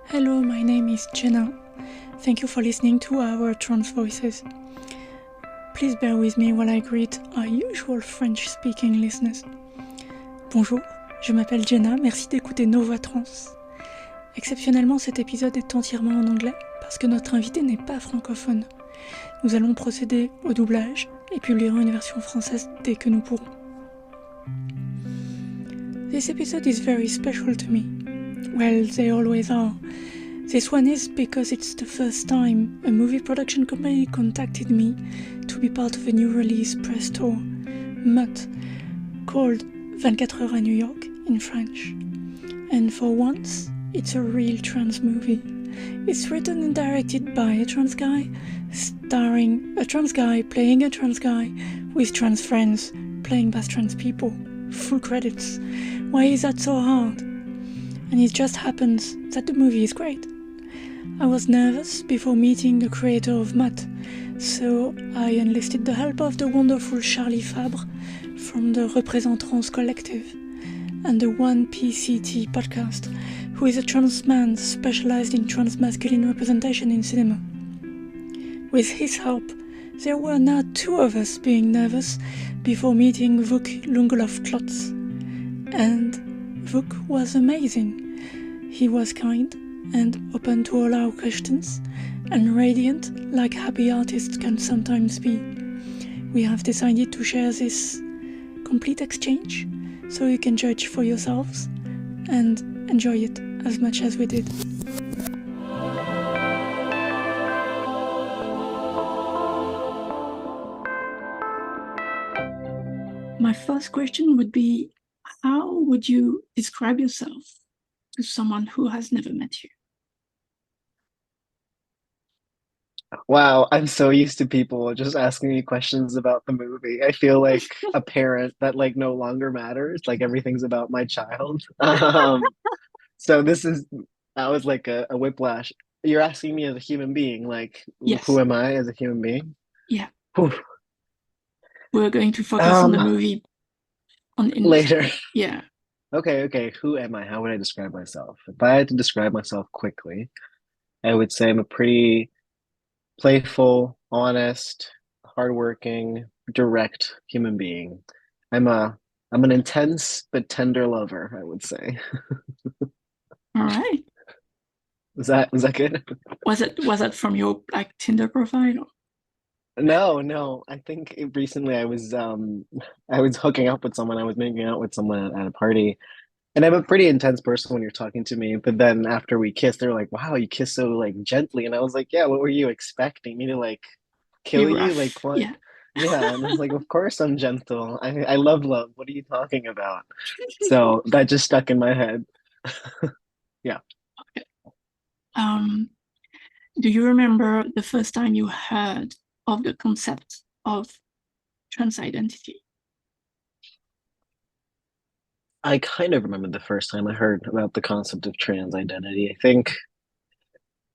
Hello, my name is Jena. Thank you for listening to our trans voices. Please bear with me while I greet our usual French-speaking listeners. Bonjour, je m'appelle Jena, merci d'écouter Nos Voix Trans. Exceptionnellement, cet épisode est entièrement en anglais parce que notre invité n'est pas francophone. Nous allons procéder au doublage et publierons une version française dès que nous pourrons. This episode is very special to me. Well, they always are. This one is because it's the first time a movie production company contacted me to be part of a new release press tour, MUT, called 24 heures à New York in French. And for once, it's a real trans movie. It's written and directed by a trans guy, starring a trans guy playing a trans guy with trans friends playing by trans people. Full credits. Why is that so hard? And it just happens that the movie is great. I was nervous before meeting the creator of MUT, so I enlisted the help of the wonderful Charlie Fabre from the Représentants Collective and the 1PCT podcast, who is a trans man specialized in trans masculine representation in cinema. With his help, there were now two of us being nervous before meeting Vuk Lungulov-Klotz. And Vuk was amazing. He was kind and open to all our questions, and radiant like happy artists can sometimes be. We have decided to share this complete exchange so you can judge for yourselves and enjoy it as much as we did. My first question would be, how would you describe yourself to someone who has never met you? Wow, I'm so used to people just asking me questions about the movie. I feel like a parent that like no longer matters, like everything's about my child. So that was like a whiplash. You're asking me as a human being, like Yes. who am I as a human being? Yeah. Whew. We're going to focus on the movie Later. Yeah. Okay. Who am I? How would I describe myself? If I had to describe myself quickly, I would say I'm a pretty playful, honest, hardworking, direct human being. I'm a I'm an intense but tender lover, I would say. All right. Was that good? Was it from your like Tinder profile? No. I think recently I was hooking up with someone. I was making out with someone at a party. And I'm a pretty intense person when you're talking to me, but then after we kissed, they're like, "Wow, you kiss so like gently," and I was like, "Yeah, what were you expecting me to like kill You're you? rough. Like what?" Yeah. Yeah, and I was like, "Of course I'm gentle. I love love. What are you talking about?" So that just stuck in my head. Yeah. Okay. Do you remember the first time you heard of the concept of trans identity? I kind of remember the first time I heard about the concept of trans identity. I think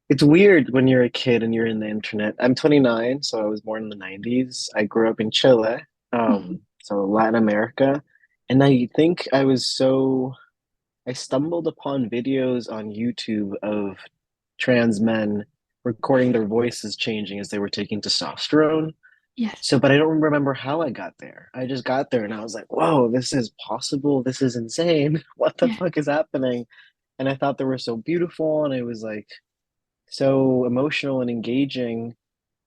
it's weird when you're a kid and you're in the internet. I'm 29, so I was born in the 90s. I grew up in Chile, Mhm. so Latin America. And I think I stumbled upon videos on YouTube of trans men recording their voices changing as they were taking testosterone. Yes. So, but I don't remember how I got there. I just got there and I was like, whoa, this is possible. This is insane. What the Yeah. fuck is happening? And I thought they were so beautiful and it was like so emotional and engaging.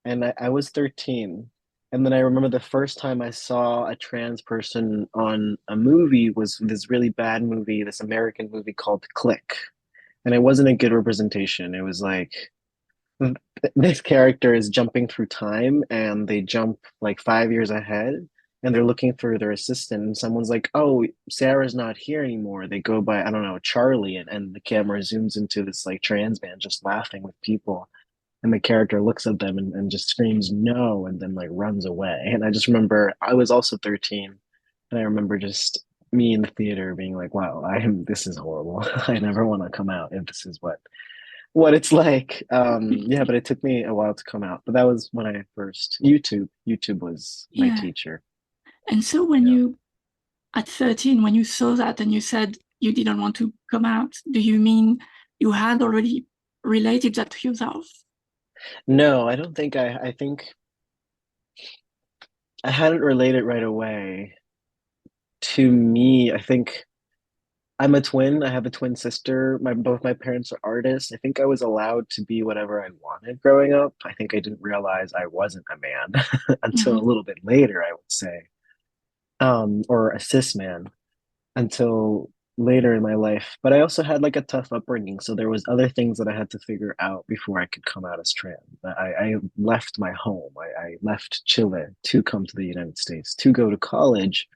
And I was 13. And then I remember the first time I saw a trans person on a movie was this really bad movie, this American movie called Click. And it wasn't a good representation. It was like this character is jumping through time and they jump like 5 years ahead and they're looking for their assistant and someone's like, oh, Sarah's not here anymore. They go by, I don't know, Charlie, and the camera zooms into this like trans man just laughing with people and the character looks at them and just screams no and then like runs away. And I just remember I was also 13 and I remember just me in the theater being like, wow, this is horrible. I never want to come out if this is what it's like. Yeah, but it took me a while to come out. But that was when I first YouTube was my Yeah. teacher. And so when you, at 13, when you saw that and you said you didn't want to come out, do you mean you had already related that to yourself? No, I don't think I think I hadn't related right away. To me, I think I'm a twin. I have a twin sister. Both my parents are artists. I think I was allowed to be whatever I wanted growing up. I think I didn't realize I wasn't a man until Mm-hmm. a little bit later, I would say. Or a cis man until later in my life. But I also had like a tough upbringing, so there was other things that I had to figure out before I could come out as trans. I left my home. I left Chile to come to the United States to go to college,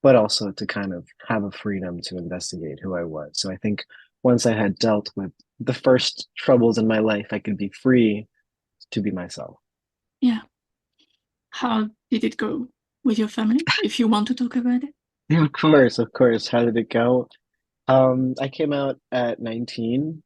but also to kind of have a freedom to investigate who I was. So I think once I had dealt with the first troubles in my life, I could be free to be myself. Yeah. How did it go with your family, if you want to talk about it? Yeah, of course, of course. How did it go? I came out at 19.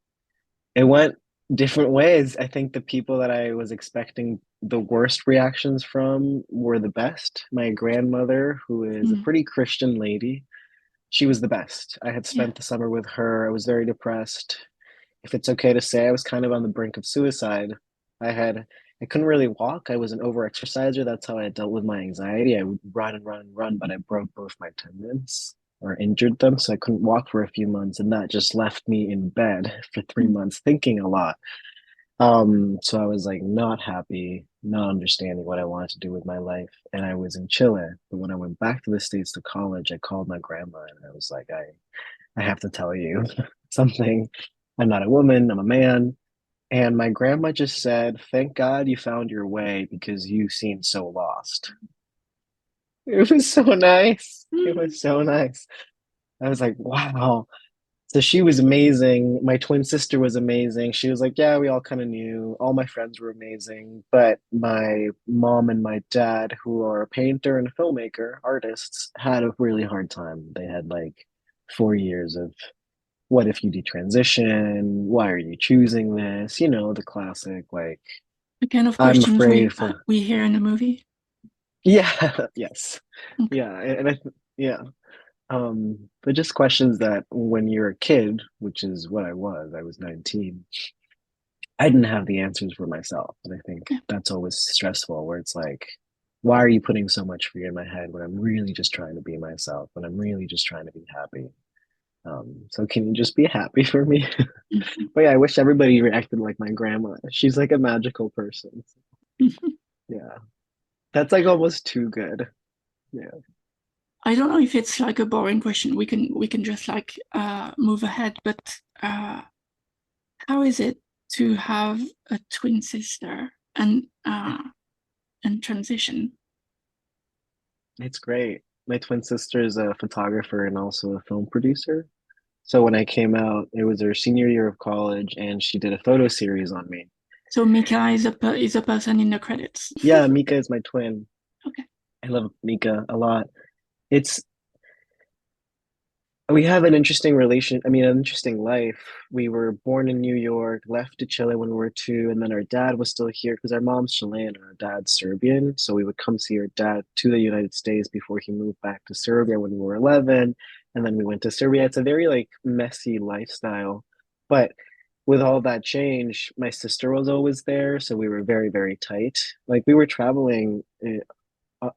It went different ways. I think the people that I was expecting the worst reactions from were the best. My grandmother, who is a Mm. pretty Christian lady, she was the best. I had Yeah. spent the summer with her. I was very depressed. If it's okay to say, I was kind of on the brink of suicide. I couldn't really walk. I was an overexerciser. That's how I dealt with my anxiety. I would run and run and run, but I broke both my tendons or injured them, so I couldn't walk for a few months, and that just left me in bed for 3 months thinking a lot. So I was like not happy, not understanding what I wanted to do with my life, and I was in Chile. But when I went back to the States to college, I called my grandma and I was like, I have to tell you something. I'm not a woman, I'm a man. And my grandma just said, thank God you found your way because you seem so lost. It was so nice. It Mm. was so nice. I was like, wow. So she was amazing. My twin sister was amazing. She was like, yeah, we all kind of knew. All my friends were amazing. But my mom and my dad, who are a painter and a filmmaker, artists, had a really hard time. They had like 4 years of what if you detransition? Why are you choosing this? You know, the classic, like, The kind of I'm questions afraid we for, we hear in the movie. yeah, yes. Okay. Yeah. Yeah. But just questions that when you're a kid, which is what I was 19, I didn't have the answers for myself. And I think Yeah. that's always stressful, where it's like, why are you putting so much fear in my head when I'm really just trying to be myself, when I'm really just trying to be happy? So can you just be happy for me? Mhm. But yeah, I wish everybody reacted like my grandma. She's like a magical person. Mhm. Yeah. That's like almost too good. Yeah. I don't know if it's like a boring question. We can just like move ahead. But how is it to have a twin sister and transition? It's great. My twin sister is a photographer and also a film producer. So when I came out, it was her senior year of college, and she did a photo series on me. So Mika is a person in the credits. Yeah, Mika is my twin. Okay. I love Mika a lot. It's We have an interesting relation. I mean, an interesting life. We were born in New York, left to Chile when we were 2, and then our dad was still here because our mom's Chilean and our dad's Serbian. So we would come see our dad to the United States before he moved back to Serbia when we were 11, and then we went to Serbia. It's a very like messy lifestyle, but with all that change, my sister was always there, so we were very, very tight. Like we were traveling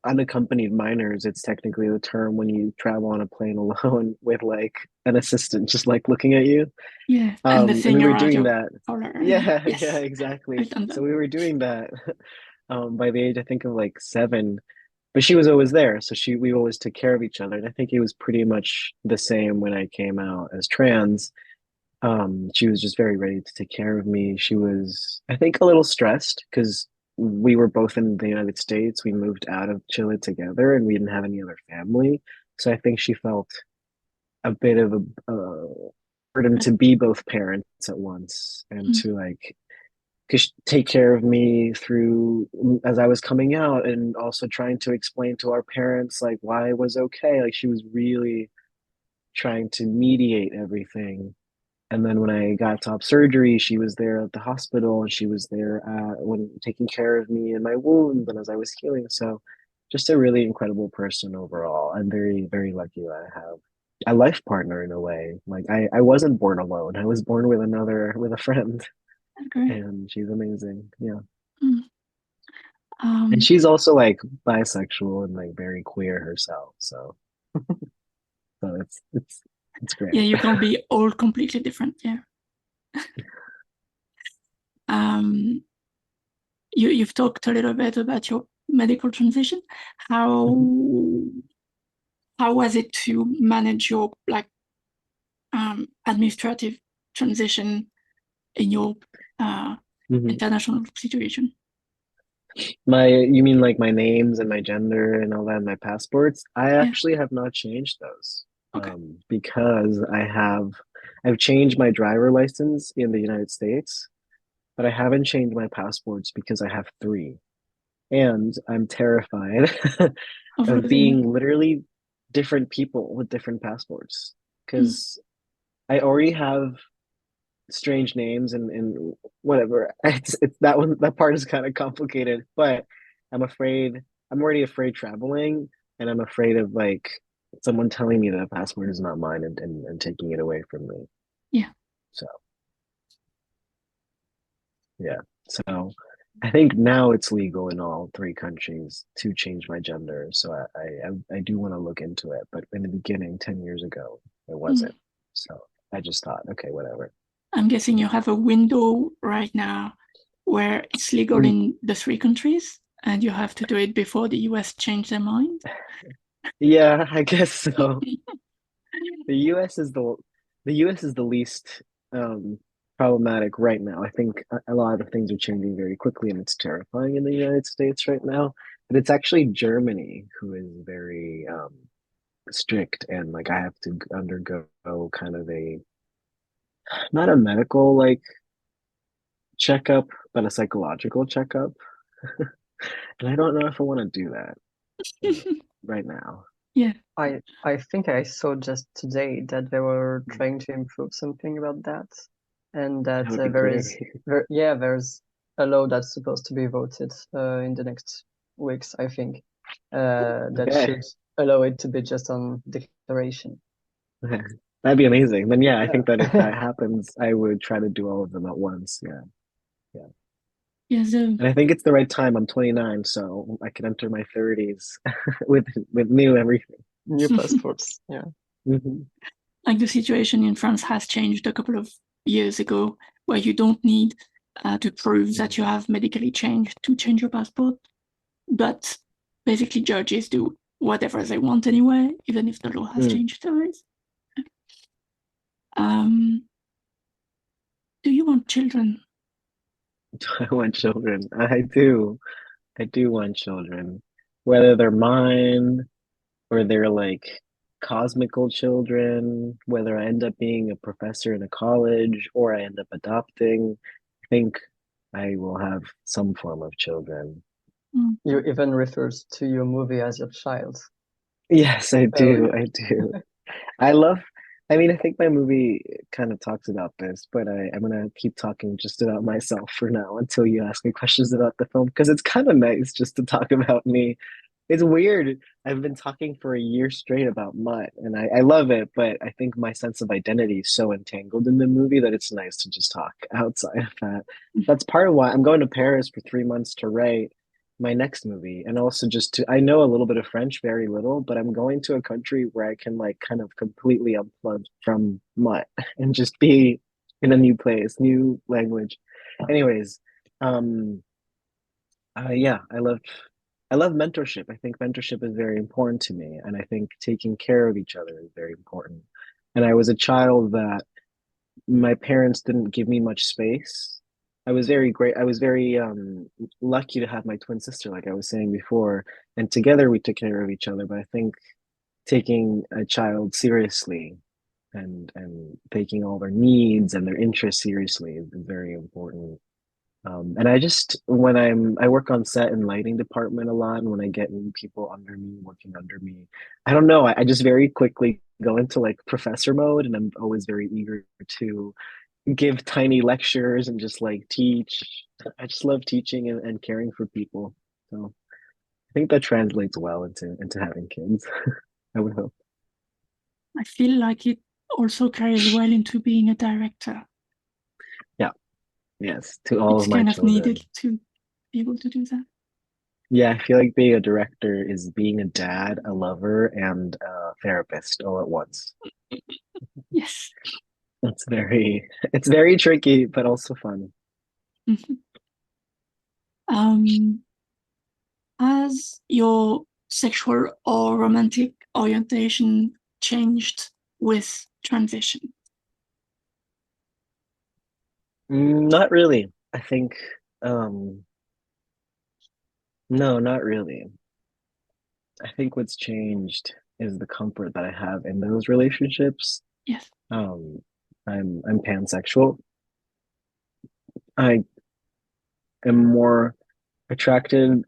unaccompanied minors, it's technically the term when you travel on a plane alone with like an assistant just like looking at you. Yeah, and the And we thing were around doing your that. collar. And Yeah, yeah, yes, exactly. I've done that. So we were doing that by the age, I think, of like 7. But she was always there, so we always took care of each other. And I think it was pretty much the same when I came out as trans. She was just very ready to take care of me. She was, I think, a little stressed because we were both in the United States. We moved out of Chile together and we didn't have any other family. So I think she felt a bit of a burden to be both parents at once and Mm. to like take care of me through as I was coming out, and also trying to explain to our parents like why it was okay. Like she was really trying to mediate everything. And then when I got top surgery, she was there at the hospital, and she was there when taking care of me and my wounds and as I was healing. So just a really incredible person overall. I'm very, very lucky that I have a life partner in a way. Like I wasn't born alone. I was born with with a friend. Okay. and she's amazing. Yeah. Mm. And Um, she's also like bisexual and like very queer herself. So it's yeah, great. you can't be all completely different. Yeah. Um, you've talked a little bit about your medical transition. How Mhm. how was it to manage your administrative transition in your uh, Mhm. international situation? You mean like my names and my gender and all that, in my passports? I Yeah. actually have not changed those, Okay. because I've changed my driver license in the United States, but I haven't changed my passports because I have three. And I'm terrified Of of losing being them. literally different people with different passports Mm. because I already have strange names and whatever. It's that one, that part is kind of complicated, but I'm afraid, I'm already afraid traveling, and I'm afraid of like someone telling me that a passport is not mine and taking it away from me. Yeah. So yeah. So I think now it's legal in all three countries to change my gender. So I do want to look into it. But in the beginning, 10 years ago, it Mm. wasn't. So I just thought, okay, whatever. I'm guessing you have a window right now where it's legal Mm, in the three countries and you have to do it before the US change their mind. yeah, I guess so. The US is the US is the least problematic right now. I think a lot of things are changing very quickly, and it's terrifying in the United States right now. But it's actually Germany who is very strict, and like I have to undergo kind of a not a medical like checkup, but a psychological checkup. And I don't know if I want to do that right now. Yeah. I think I saw just today that they were trying to improve something about that, and that That would be great. there's a law that's supposed to be voted in the next weeks, I think, that Okay. should allow it to be just on declaration. That'd be amazing. Then yeah, I think that if Yeah. that happens, I would try to do all of them at once. Yeah. Yeah. Yeah, And I think it's the right time. I'm 29, so I can enter my 30s with new everything. New passports. Yeah. Hmm. like the situation in France has changed a couple of years ago, where you don't need to prove that you have medically changed to change your passport, but basically judges do whatever they want anyway, even if the law has Mm. changed always. Um, do you want children? I want children. I do. I do want children. Whether they're mine or they're like cosmical children, whether I end up being a professor in a college or I end up adopting, I think I will have some form of children. Mm. You even refers to your movie as your child. Yes, I Oh do. yeah. I do. I love, I mean, I think my movie kind of talks about this, but I'm gonna keep talking just about myself for now until you ask me questions about the film, because it's kind of nice just to talk about me. It's weird. I've been talking for a year straight about Mutt, and I love it, but I think my sense of identity is so entangled in the movie that it's nice to just talk outside of that. That's part of why I'm going to Paris for 3 months to write my next movie, and also just to, I know a little bit of French, very little, but I'm going to a country where I can like kind of completely unplug from Mutt and just be in a new place, new language. Anyways, um, yeah, I love mentorship. I think mentorship is very important to me, and I think taking care of each other is very important. And I was a child that my parents didn't give me much space. I was very great. I was very lucky to have my twin sister, like I was saying before, and together we took care of each other. But I think taking a child seriously and taking all their needs and their interests seriously is very important. And I just when I work on set and lighting department a lot, and when I get new people under me, working under me, I don't know, I just very quickly go into like professor mode, and I'm always very eager to give tiny lectures and just like teach. I just love teaching and caring for people. So I think that translates well into having kids. I would hope. I feel like it also carries well into being a director. Yeah. Yes, to all It's of my kind of children. needed to be able to do that. Yeah, I feel like being a director is being a dad, a lover, and a therapist all at once. Yes. It's very tricky, but also fun. Mhm. Has your sexual or romantic orientation changed with transition? Not really. I think, um, no, not really. I think what's changed is the comfort that I have in those relationships. Yes. Um, I'm pansexual. I am more attracted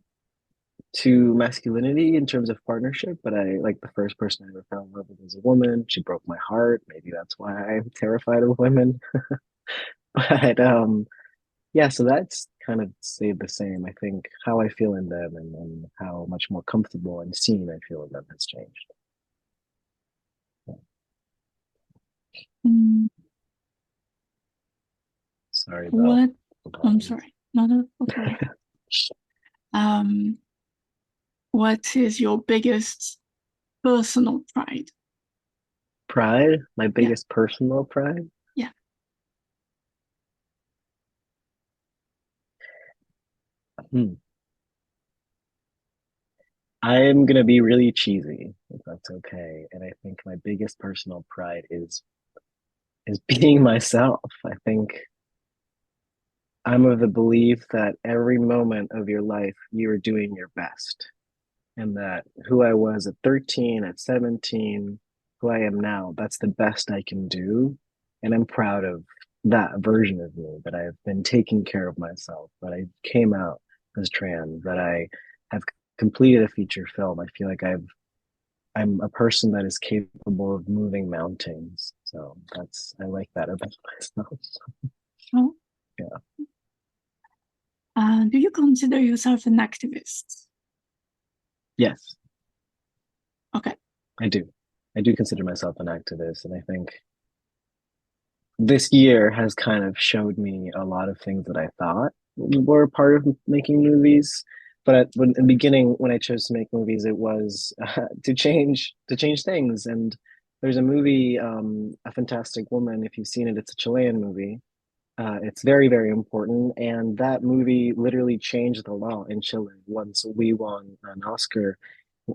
to masculinity in terms of partnership, but I like the first person I ever fell in love with was a woman. She broke my heart. Maybe that's why I'm terrified of women. But yeah, so that's kind of stayed the same. I think how I feel in them and how much more comfortable and seen I feel in them has changed. Mm, Sorry about what? the I'm pause. sorry. Not at all. What is your biggest personal pride? Pride, my Yeah. biggest personal pride. Yeah. Hmm. I'm gonna be really cheesy, if that's okay. And I think my biggest personal pride is being myself. I think I'm of the belief that every moment of your life you are doing your best. And that who I was at 13, at 17, who I am now, that's the best I can do. And I'm proud of that version of me, that I've been taking care of myself, that I came out as trans, that I have completed a feature film. I feel like I'm a person that is capable of moving mountains. So I like that about myself. Oh. Yeah. Do you consider yourself an activist? Yes, Okay. I do. I do consider myself an activist, and I think this year has kind of showed me a lot of things that I thought were part of making movies. But in the beginning, when I chose to make movies, it was to change things. And there's a movie, A Fantastic Woman. If you've seen it, it's a Chilean movie. It's very, very important. And that movie literally changed the law in Chile. Once we won an Oscar,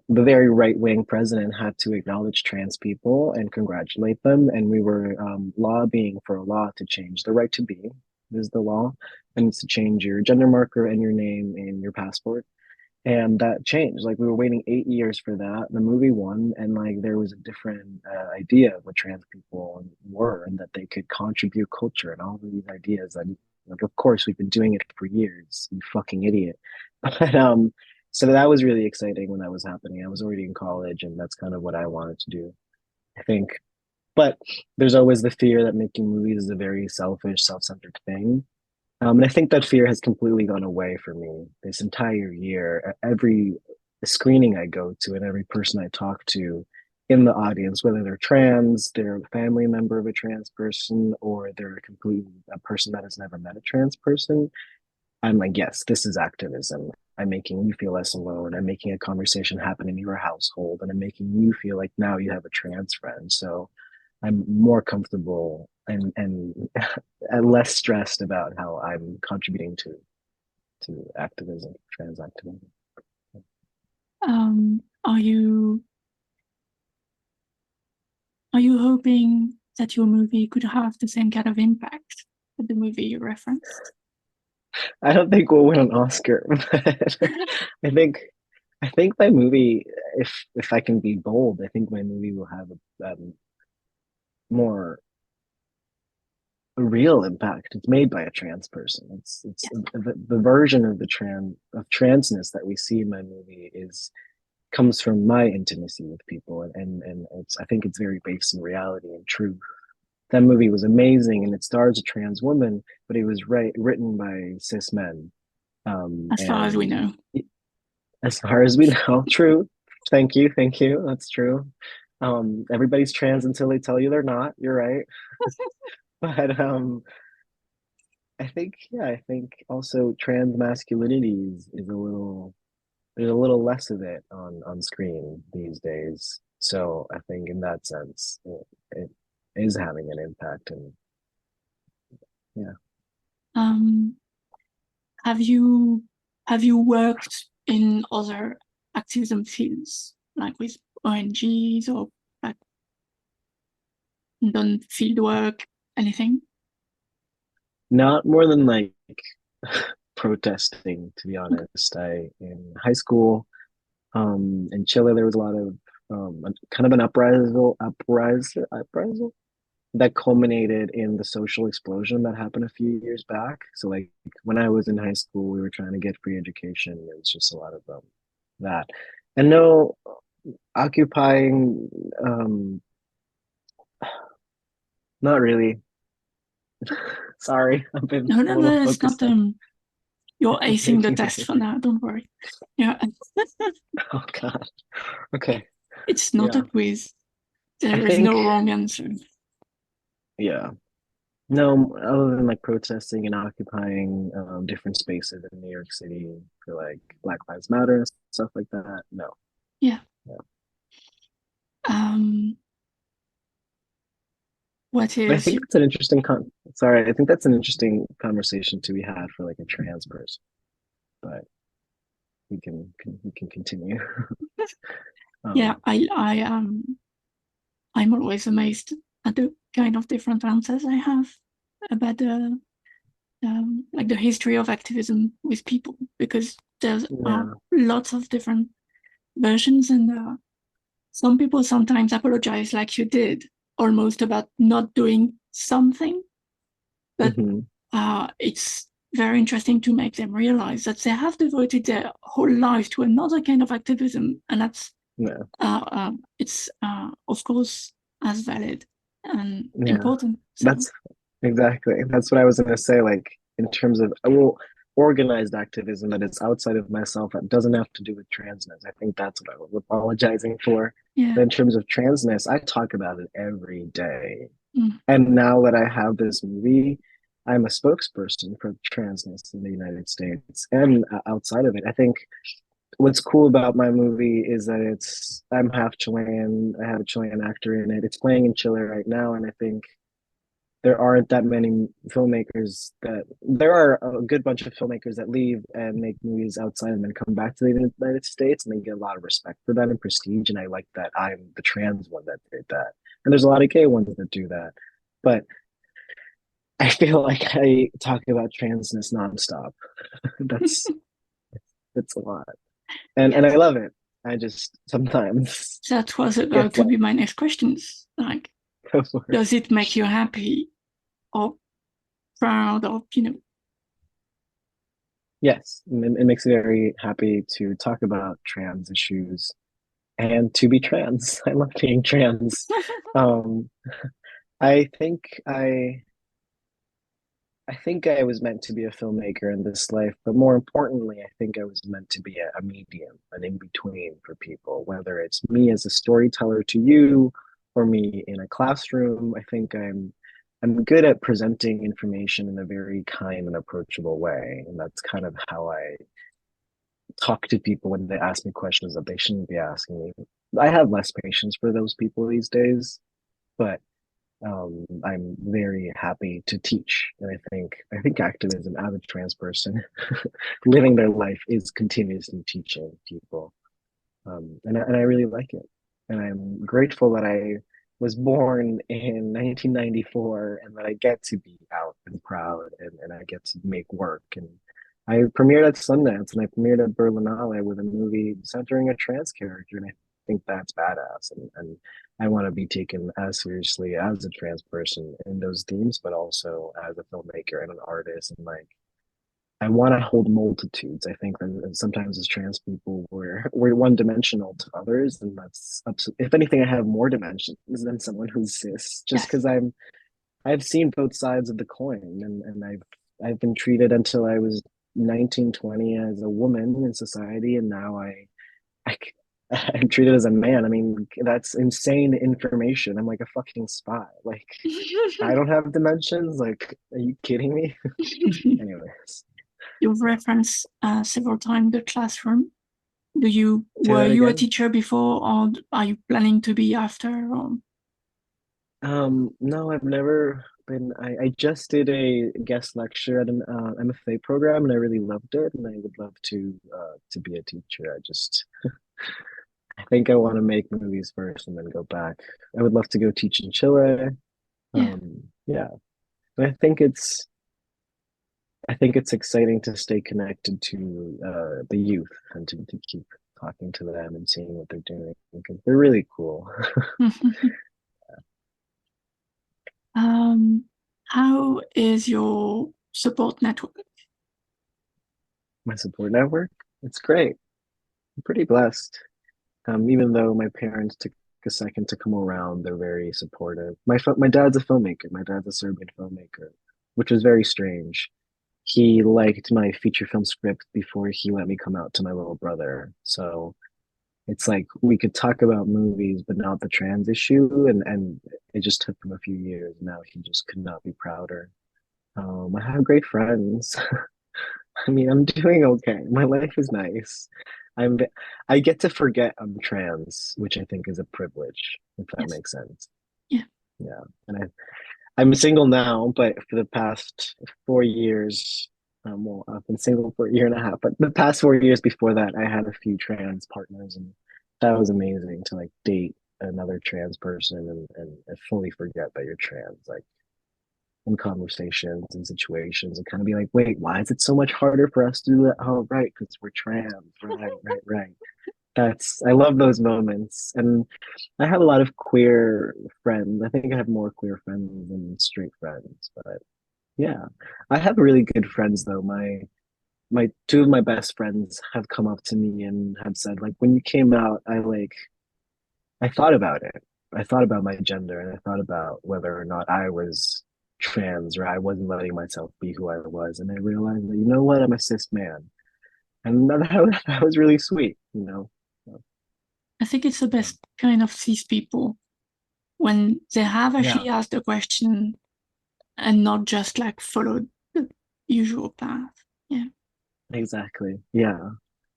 the very right-wing president had to acknowledge trans people and congratulate them. And we were lobbying for a law to change the right to be is the law, and it's to change your gender marker and your name in your passport. And that changed. Like we were waiting 8 years for that. The movie won, and like there was a different idea of what trans people were, and that they could contribute culture and all of these ideas. And like, of course, we've been doing it for years. You fucking idiot. But so that was really exciting when that was happening. I was already in college, and that's kind of what I wanted to do, I think. But there's always the fear that making movies is a very selfish, self-centered thing. And I think that fear has completely gone away for me this entire year. Every screening I go to and every person I talk to in the audience, whether they're trans, they're a family member of a trans person, or they're a person that has never met a trans person, I'm like, yes, this is activism. I'm making you feel less alone. I'm making a conversation happen in your household, and I'm making you feel like now you have a trans friend. So I'm more comfortable and less stressed about how I'm contributing to activism, trans activism. Are you hoping that your movie could have the same kind of impact that the movie you referenced? I don't think we'll win an Oscar, but I think I think my movie, if I can be bold, I think my movie will have more a real impact. It's made by a trans person. It's Yes. the version of transness that we see in my movie is comes from my intimacy with people, and it's I think it's very based in reality and truth. That movie was amazing, and it stars a trans woman, but it was written by cis men. As far as we And know. as far as we know, true. Thank you. That's true. Everybody's trans until they tell you they're not. You're right. But I think also trans masculinity is a little, there's a little less of it on screen these days. So I think in that sense, it is having an impact. And yeah. Um, have you have you worked in other activism fields, like with ONGs or like done field work, anything? Not more than like protesting, to be honest. I in high school, in Chile, there was a lot of kind of an uprisal that culminated in the social explosion that happened a few years back. So like when I was in high school, we were trying to get free education. It was just a lot of that, and no occupying. Not really. Sorry, I've been No, a little it's not. focused on You're acing the making test it. for now. Don't worry. Yeah, Oh God. Okay. it's not a Yeah. quiz. I There is think, no wrong answer. yeah. No, other than like protesting and occupying different spaces in New York City for like Black Lives Matter and stuff like that. No. Yeah. Yeah. Um, what But I is think it's an interesting sorry, I think that's an interesting conversation to be had for like a trans person. But we can continue. yeah, Um, I'm always amazed at the kind of different answers I have about the like the history of activism with people, because there's yeah. lots of different versions, and some people sometimes apologize like you did, almost about not doing something, but Hmm. it's very interesting to make them realize that they have devoted their whole life to another kind of activism, and that's Yeah. it's of course as valid and Yeah. important. So That's exactly. That's what I was gonna say. Like in terms of well, organized activism that is outside of myself, that doesn't have to do with transness. I think that's what I was apologizing for. yeah. But in terms of transness, I talk about it every day. Mm. And now that I have this movie, I'm a spokesperson for transness in the United States and outside of it. I think what's cool about my movie is that I'm half Chilean. I have a Chilean actor in it. It's playing in Chile right now, and I think there aren't that many filmmakers that there are a good bunch of filmmakers that leave and make movies outside and then come back to the United States and they get a lot of respect for that and prestige. And I like that I'm the trans one that did that. And there's a lot of gay ones that do that. But I feel like I talk about transness nonstop. that's that's a lot. And Yes, I love it. I just sometimes that was get about to flat. be my next questions. Like, does it make you happy or proud, or Yes, it makes me very happy to talk about trans issues and to be trans. I love being trans. Um, I think I think I was meant to be a filmmaker in this life, but more importantly, I think I was meant to be a medium, an in-between for people, whether it's me as a storyteller to you or me in a classroom. I think I'm good at presenting information in a very kind and approachable way. And that's kind of how I talk to people when they ask me questions that they shouldn't be asking me. I have less patience for those people these days, but I'm very happy to teach. And I think activism as a trans person living their life is continuously teaching people. And I really like it. And I'm grateful that I was born in 1994 and that I get to be out and proud and I get to make work. And I premiered at Sundance and I premiered at Berlinale with a movie centering a trans character. And I think that's badass. And I want to be taken as seriously as a trans person in those themes, but also as a filmmaker and an artist. And like, I want to hold multitudes. I think that sometimes as trans people, we're one dimensional to others, and that's if anything, I have more dimensions than someone who's cis. Just yes, because I've seen both sides of the coin, and I've been treated until I was 19, 20 as a woman in society, and now I I'm treated as a man. I mean, that's insane information. I'm like a fucking spy. Like, I don't have dimensions. Like, are you kidding me? Anyways, You've referenced several times the classroom. say Were that you a again. teacher before, or are you planning to be after? Or... No, I've never been. I just did a guest lecture at an MFA program, and I really loved it. And I would love to be a teacher. I think I want to make movies first and then go back. I would love to go teach in Chile. Yeah. Yeah, and I think it's exciting to stay connected to the youth and to keep talking to them and seeing what they're doing because they're really cool. How is your support network? My support network, it's great. I'm pretty blessed. Even though my parents took a second to come around, they're very supportive. My dad's a filmmaker. My dad's a Serbian filmmaker, which was very strange. He liked my feature film script before he let me come out to my little brother. So it's like we could talk about movies, but not the trans issue. And it just took him a few years. Now he just could not be prouder. I have great friends. I mean, I'm doing okay. My life is nice. I'm I get to forget I'm trans, which I think is a privilege, if that Yes. makes sense. Yeah. Yeah. And I'm single now, but for the past 4 years, well, I've been single for a year and a half, but the past 4 years before that, I had a few trans partners, and that was amazing to like date another trans person and fully forget that you're trans, like in conversations and situations, and kind of be like, wait, why is it so much harder for us to do that? Oh, right, because we're trans. Right. I love those moments. And I have a lot of queer friends. I think I have more queer friends than straight friends, but yeah. I have really good friends though. My two of my best friends have come up to me and have said, like, when you came out, I thought about it. I thought about my gender and I thought about whether or not I was trans or I wasn't letting myself be who I was. And I realized that, you know what, I'm a cis man. And that was really sweet, you know. So, I think it's the best kind of cis people when they have yeah, actually asked the question and not just like followed the usual path. Yeah. exactly. Yeah,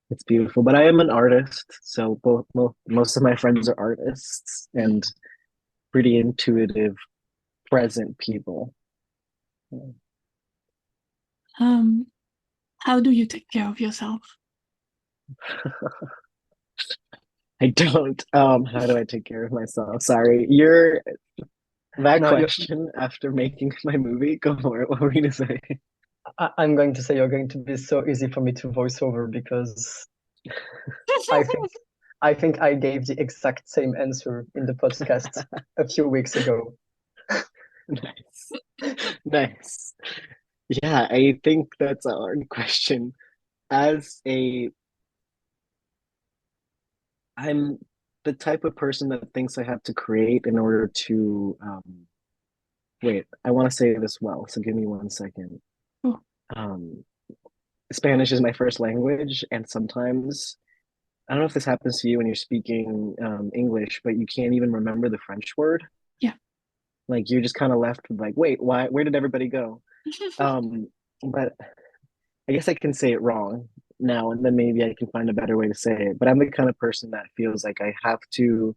it's beautiful. But I am an artist, so most of my friends are artists and pretty intuitive, present people. Yeah. How do you take care of yourself? I don't. How do I take care of myself? Sorry, you're that No, question after making my movie. Go for it. What were you gonna say? I'm going to say you're going to be so easy for me to voice over because I think I gave the exact same answer in the podcast a few weeks ago. Nice, nice. Yeah, I think that's a hard question. As a, I'm the type of person that thinks I have to create in order to, wait, I want to say this well, so give me 1 second. Oh. Um, Spanish is my first language, and sometimes I don't know if this happens to you when you're speaking English, but you can't even remember the French word. Yeah. Like you're just kind of left with like, wait, why? Where did everybody go? But I guess I can say it wrong now, and then maybe I can find a better way to say it. But I'm the kind of person that feels like I have to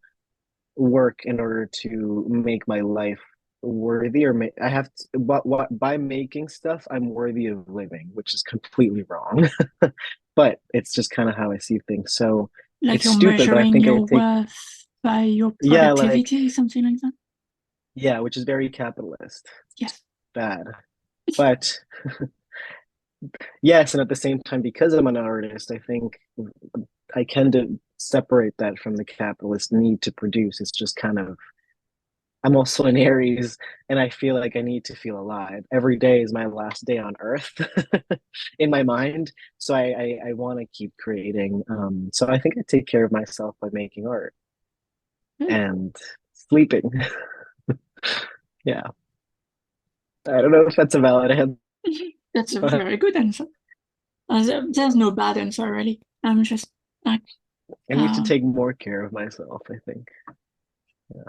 work in order to make my life worthy, or I have to, what by making stuff, I'm worthy of living, which is completely wrong. But it's just kind of how I see things. So Like it's you're stupid, but I measuring think I your take, worth by your yeah, like, productivity, something like that? yeah, which is very capitalist. Yes. Bad. But yes, and at the same time, because I'm an artist, I think I tend to separate that from the capitalist need to produce. It's just kind of, I'm also an Aries, and I feel like I need to feel alive. Every day is my last day on Earth in my mind. So I want to keep creating. So I think I take care of myself by making art and sleeping. Yeah. I don't know if that's a valid answer. That's a very good answer. There's no bad answer, really. I'm just like, I need to take more care of myself, I think. Yeah.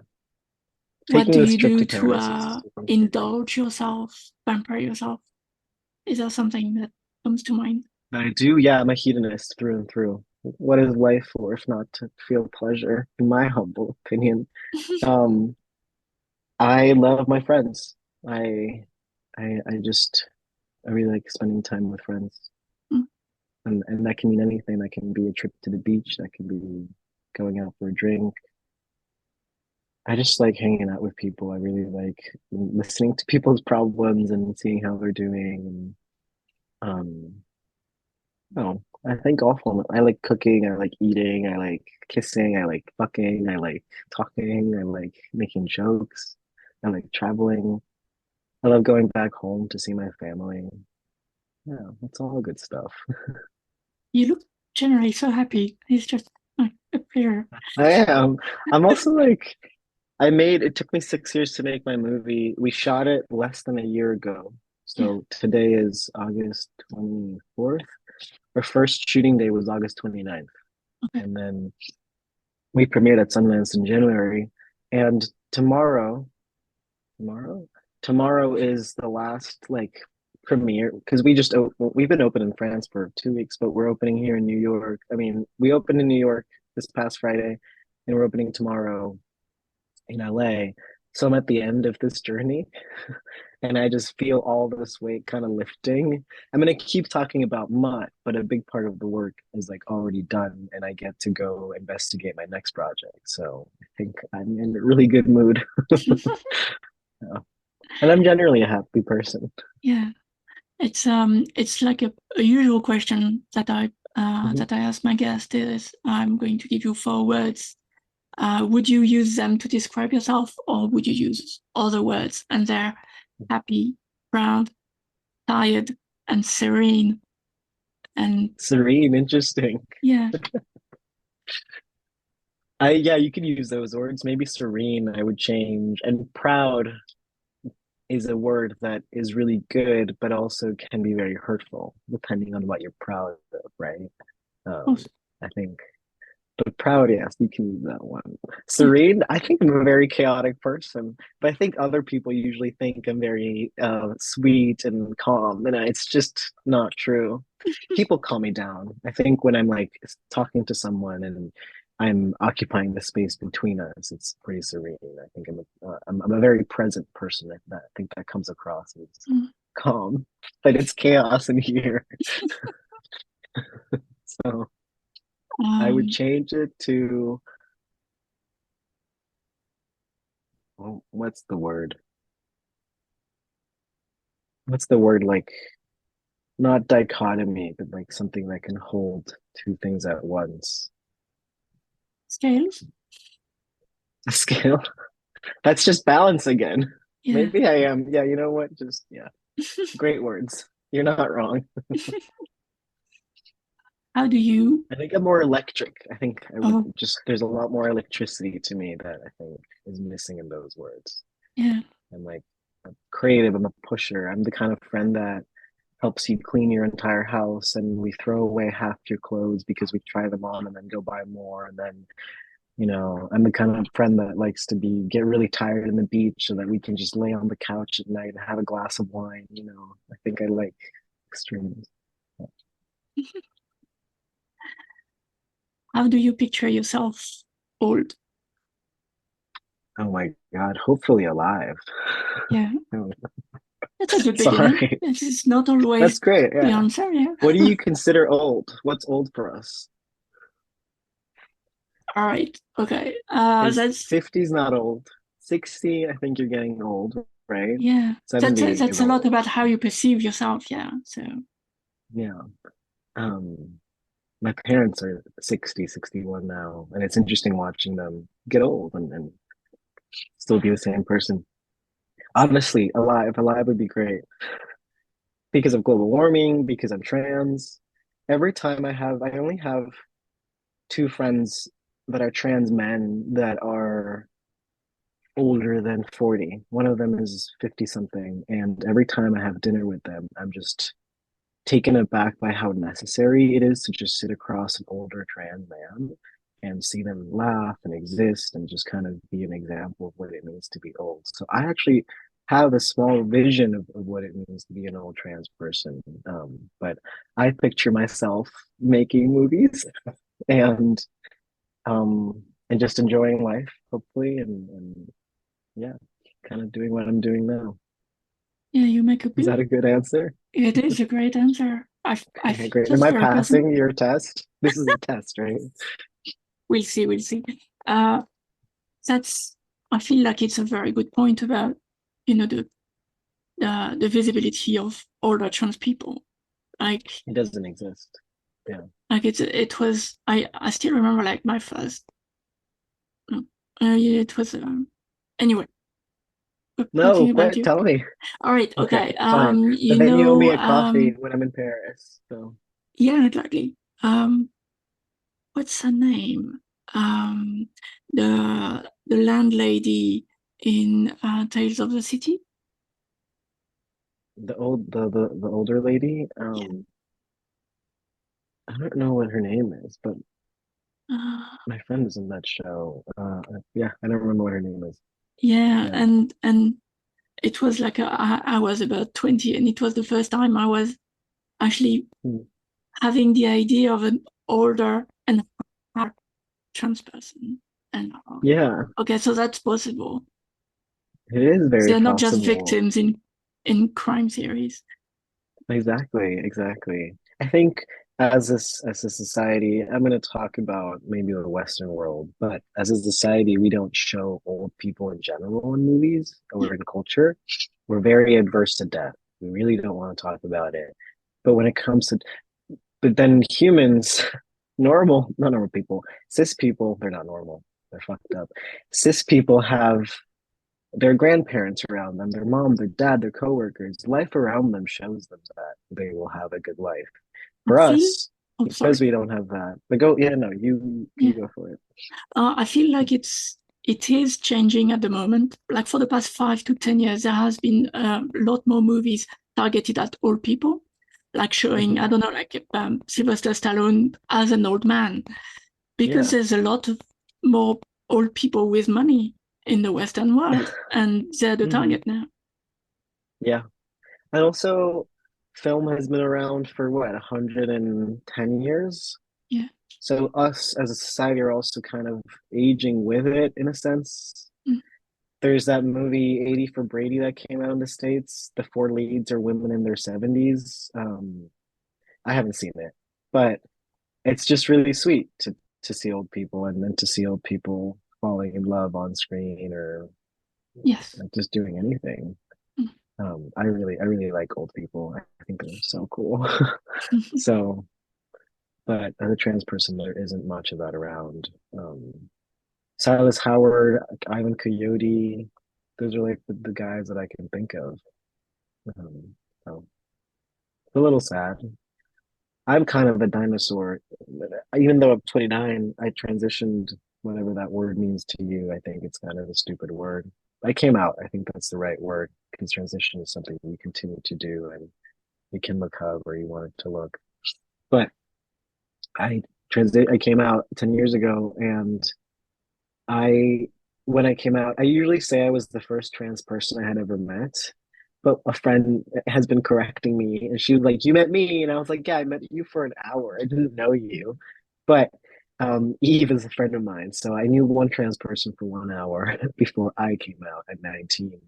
What Taking do this you trip do to to Paris is super important. indulge yourself, pamper yourself? Is there something that comes to mind? I do, yeah, I'm a hedonist through and through. What is life for if not to feel pleasure, in my humble opinion? Um, I love my friends. I I just I really like spending time with friends. Mm. And that can mean anything. That can be a trip to the beach, that can be going out for a drink. I just like hanging out with people. I really like listening to people's problems and seeing how they're doing. And oh, I think awful. I like cooking. I like eating. I like kissing. I like fucking. I like talking. I like making jokes. I like traveling. I love going back home to see my family. Yeah, it's all good stuff. You look generally so happy. It's just like a prayer. I am. I'm also like, it took me 6 years to make my movie. We shot it less than a year ago. Yeah. So today is August 24th. Our first shooting day was August 29th. Okay. And then we premiered at Sundance in January. And tomorrow, tomorrow is the last like premiere because we've been open in France for 2 weeks, but we're opening here in New York. I mean, we opened in New York this past Friday, and we're opening tomorrow in LA. So I'm at the end of this journey, and I just feel all this weight kind of lifting. I'm gonna keep talking about Mutt, but a big part of the work is like already done, and I get to go investigate my next project. So I think I'm in a really good mood. Yeah. And I'm generally a happy person. Yeah. It's like a usual question that I Mhm. ask my guests is I'm going to give you 4 words. Would you use them to describe yourself, or would you use other words? And they're happy, proud, tired, and serene. And Serene, interesting. yeah, Yeah, you could use those words. Maybe serene, I would change. And proud is a word that is really good, but also can be very hurtful, depending on what you're proud of, right? oh, I think, but proud, yes, you can use that one. yeah. Serene, I think I'm a very chaotic person, but I think other people usually think I'm very sweet and calm, and it's just not true. People calm me down. I think when I'm like talking to someone and I'm occupying the space between us, it's pretty serene. I think I'm a very present person. I think that comes across as Mm. calm, but it's chaos in here. So I would Um, change it to, well, what's the word? What's the word like? Not dichotomy, but like something that can hold two things at once. Scales. A scale. That's just balance again. Yeah. Maybe I am. Yeah, you know what? Just, yeah. Great words. You're not wrong. How do you? I think I'm more electric. I think I would Oh, just, there's a lot more electricity to me that I think is missing in those words. yeah. I'm like, I'm creative. I'm a pusher. I'm the kind of friend that helps you clean your entire house, and we throw away half your clothes because we try them on and then go buy more. And then, I'm the kind of friend that likes to get really tired in the beach so that we can just lay on the couch at night and have a glass of wine. I think I like extremes. How do you picture yourself old? Oh my God, hopefully alive. Yeah, Oh, that's a good beginning. sorry. It's not always That's great. the Yeah. answer. Yeah. What do you consider old? What's old for us? All right. Okay. Is That's 50's not old? 60, I think you're getting old, right? yeah. That's 70 that's is a lot old. about how you perceive yourself. Yeah. So Yeah. Um, my parents are 60, 61 now, and it's interesting watching them get old and still be the same person. Honestly, alive would be great because of global warming, because I'm trans. Every time I only have two friends that are trans men that are older than 40. One of them is 50 something, and every time I have dinner with them, I'm just taken aback by how necessary it is to just sit across an older trans man and see them laugh and exist and just kind of be an example of what it means to be old. So I actually have a small vision of what it means to be an old trans person. But I picture myself making movies and and just enjoying life, hopefully, and yeah, kind of doing what I'm doing now. Yeah, you make a Is that a good answer? It is a great answer. Okay, great. Just Am I for a person, passing your test? This is a test, right? we'll see. That's, I feel like it's a very good point about, the visibility of older trans people. Like, It doesn't exist. Yeah. like it was, I still remember like my first, it was, anyway. No, About what? you. Tell me. All right, okay. Fine. You But then you owe me know, a coffee when I'm in Paris. So yeah, exactly. What's her name? The landlady in Tales of the City. the older lady, Yeah. I don't know what her name is, but Uh, my friend is in that show. Yeah, I don't remember what her name is. yeah, Yeah. and it was like I was about 20, and it was the first time I was actually having the idea of an older and trans person. And Yeah, okay, so that's possible. it is very They're not just possible. victims in crime series. Exactly. I think as a society, I'm going to talk about maybe the Western world, but as a society, we don't show old people in general in movies or in culture. We're very adverse to death. We really don't want to talk about it. But when it comes to, but then humans, not normal people, cis people, they're not normal. They're fucked up. Cis people have their grandparents around them, their mom, their dad, their coworkers. Life around them shows them that they will have a good life. For us, because we don't have that. But you go for it. I feel like it is changing at the moment. Like for the past 5 to 10 years, there has been a lot more movies targeted at old people, like showing, I don't know, like Sylvester Stallone as an old man, because there's a lot of more old people with money in the Western world, and they're the target now. Yeah. And also, film has been around for what, 110 years? Yeah. So us as a society are also kind of aging with it in a sense. There's that movie 80 for Brady that came out in the States. The four leads are women in their 70s. I haven't seen it, but it's just really sweet to see old people and then to see old people falling in love on screen or just doing anything. I really like old people. I think they're so cool. So, but as a trans person, there isn't much of that around. Silas Howard, Ivan Coyote, those are like the guys that I can think of. So it's a little sad. I'm kind of a dinosaur. Even though I'm 29, I transitioned, whatever that word means to you. I think it's kind of a stupid word. I came out. I think that's the right word because transition is something we continue to do and you can look however you want it to look. But I came out 10 years ago and when I came out, I usually say I was the first trans person I had ever met. But a friend has been correcting me and she was like, "You met me." And I was like, "Yeah, I met you for an hour. I didn't know you." But Eve is a friend of mine. So I knew one trans person for 1 hour before I came out at 19.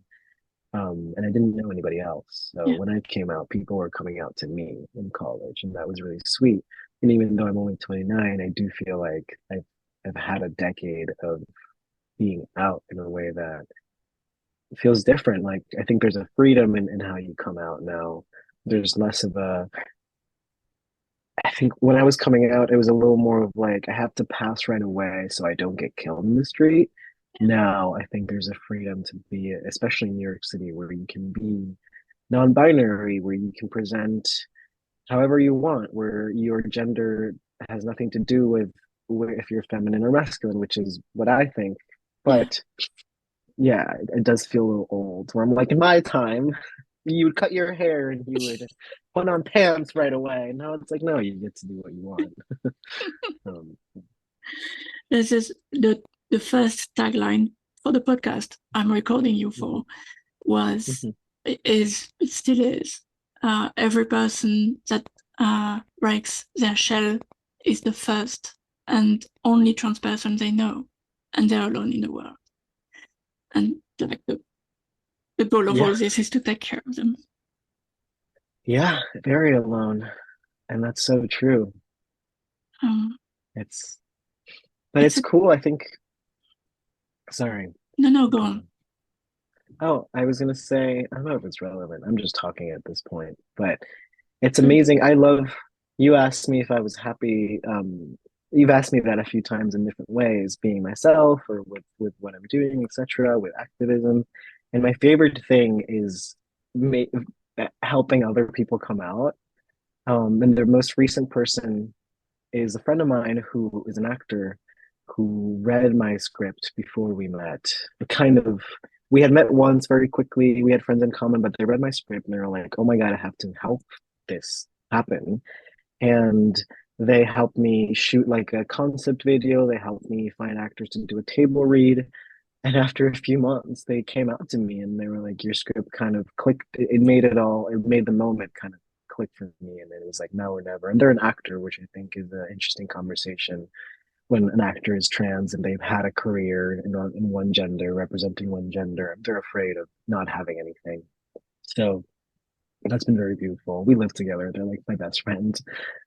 And I didn't know anybody else. So when I came out, people were coming out to me in college, and that was really sweet. And even though I'm only 29, I do feel like I've had a decade of being out in a way that feels different. Like I think there's a freedom in how you come out now. There's less of a I think when I was coming out, it was a little more of like I have to pass right away so I don't get killed in the street. Now I think there's a freedom to be, especially in New York City, where you can be non-binary, where you can present however you want, where your gender has nothing to do with if you're feminine or masculine, which is what I think. But yeah, it does feel a little old. Where I'm like, in my time, you would cut your hair and you would put on pants right away. Now it's like, no, you get to do what you want. um, This is the first tagline for the podcast I'm recording you for. It still is. Every person that breaks their shell is the first and only trans person they know, and they're alone in the world. And like the goal of all this is to take care of them. Yeah, very alone, and that's so true. It's cool. I think. Sorry. No, go on. Oh, I was gonna say, I don't know if it's relevant. I'm just talking at this point, but it's amazing. I love. You asked me if I was happy. You've asked me that a few times in different ways, being myself or with what I'm doing, etc., with activism. And my favorite thing is helping other people come out. And the most recent person is a friend of mine who is an actor who read my script before we met. We had met once very quickly. We had friends in common, but they read my script and they were like, oh my God, I have to help this happen. And they helped me shoot like a concept video. They helped me find actors to do a table read. And after a few months, they came out to me and they were like, your script kind of clicked. It made the moment kind of click for me. And it was like, now or never. And they're an actor, which I think is an interesting conversation when an actor is trans and they've had a career in one gender, representing one gender. They're afraid of not having anything. So that's been very beautiful. We live together. They're like my best friends.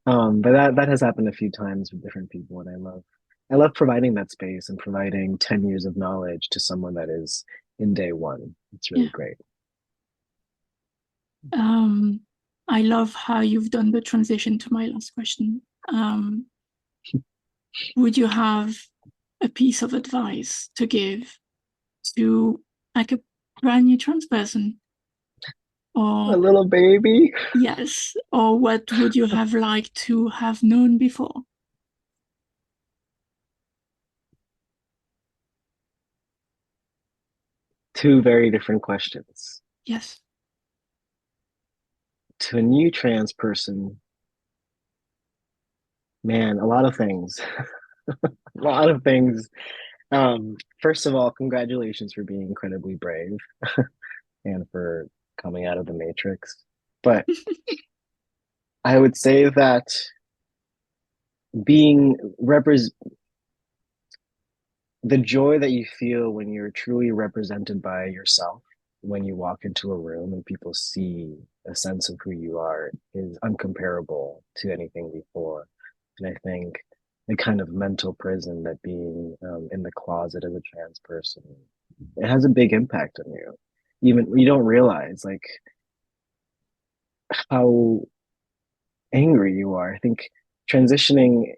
But that has happened a few times with different people, and I love providing that space and providing 10 years of knowledge to someone that is in day one. It's really great. I love how you've done the transition to my last question. Would you have a piece of advice to give to like a brand new trans person? Or a little baby? Yes. Or what would you have liked to have known before? Two very different questions. Yes. To a new trans person, man, a lot of things. A lot of things. First of all, congratulations for being incredibly brave and for coming out of the Matrix. But I would say that the joy that you feel when you're truly represented by yourself, when you walk into a room and people see a sense of who you are, is uncomparable to anything before. And I think the kind of mental prison that being in the closet as a trans person, it has a big impact on you. Even you don't realize like how angry you are. I think transitioning,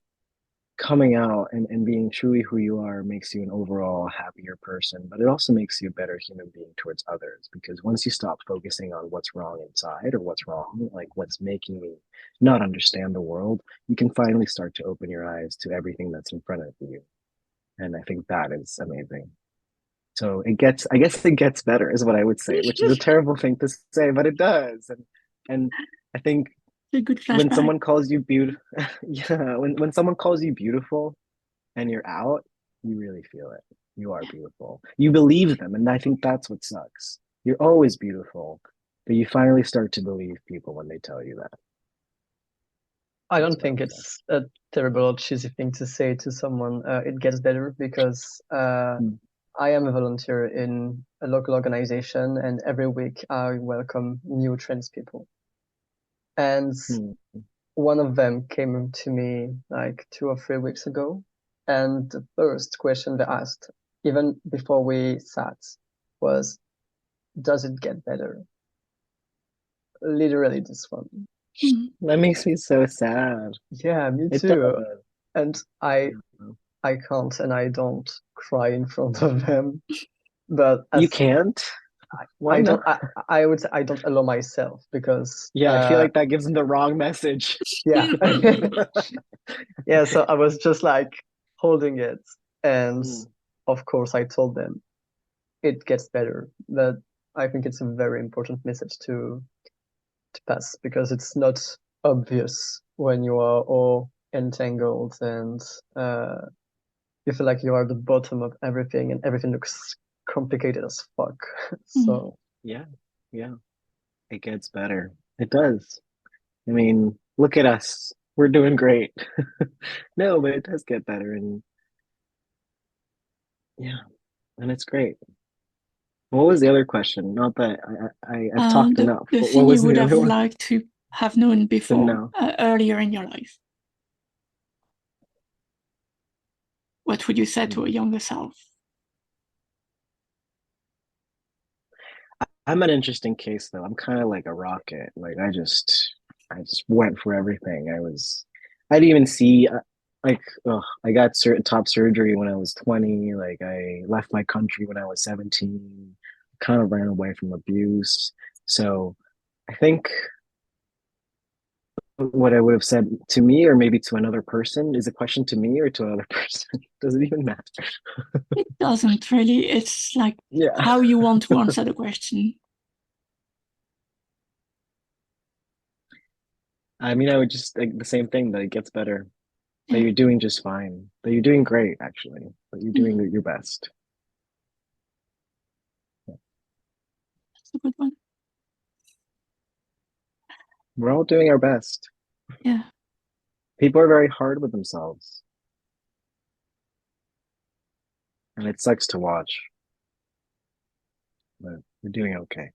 coming out and being truly who you are makes you an overall happier person, but it also makes you a better human being towards others, because once you stop focusing on what's wrong inside or what's wrong, like what's making me not understand the world, you can finally start to open your eyes to everything that's in front of you. And I think that is amazing. So I guess it gets better is what I would say, which is a terrible thing to say, but it does. And I think when someone calls you beautiful, yeah, when someone calls you beautiful and you're out, you really feel it. You are beautiful. You believe them, and I think that's what sucks. You're always beautiful, but you finally start to believe people when they tell you that. I don't think it's a terrible or cheesy thing to say to someone, it gets better, because I am a volunteer in a local organization, and every week I welcome new trans people. And one of them came to me like 2 or 3 weeks ago, and the first question they asked, even before we sat, was, does it get better? Literally this one. That makes me so sad. Yeah, me too. And I can't and I don't cry in front of them. But you can't? I don't. I would say I don't allow myself, because I feel like that gives them the wrong message. Yeah. Yeah. So I was just like holding it, and of course I told them it gets better. But I think it's a very important message to pass, because it's not obvious when you are all entangled and you feel like you are at the bottom of everything and everything looks complicated as fuck. So yeah, it gets better. It does. I mean, look at us. We're doing great. No, but it does get better, and yeah, and it's great. What was the other question? Not that I've talked enough. The What thing was you would the have other one? liked to have known before, know. earlier in your life. What would you say to a younger self? I'm an interesting case though. I'm kind of like a rocket. Like I just went for everything. I didn't even see I got top surgery when I was 20. Like I left my country when I was 17. Kind of ran away from abuse. So I think what I would have said to me, or maybe to another person, is a question to me or to another person. Does it even matter? It doesn't really. It's like how you want to answer the question. I mean, I would just like the same thing, that it gets better, that you're doing just fine, that you're doing great, actually, that you're doing your best. That's a good one. We're all doing our best. Yeah. People are very hard with themselves. And it sucks to watch. But we're doing okay.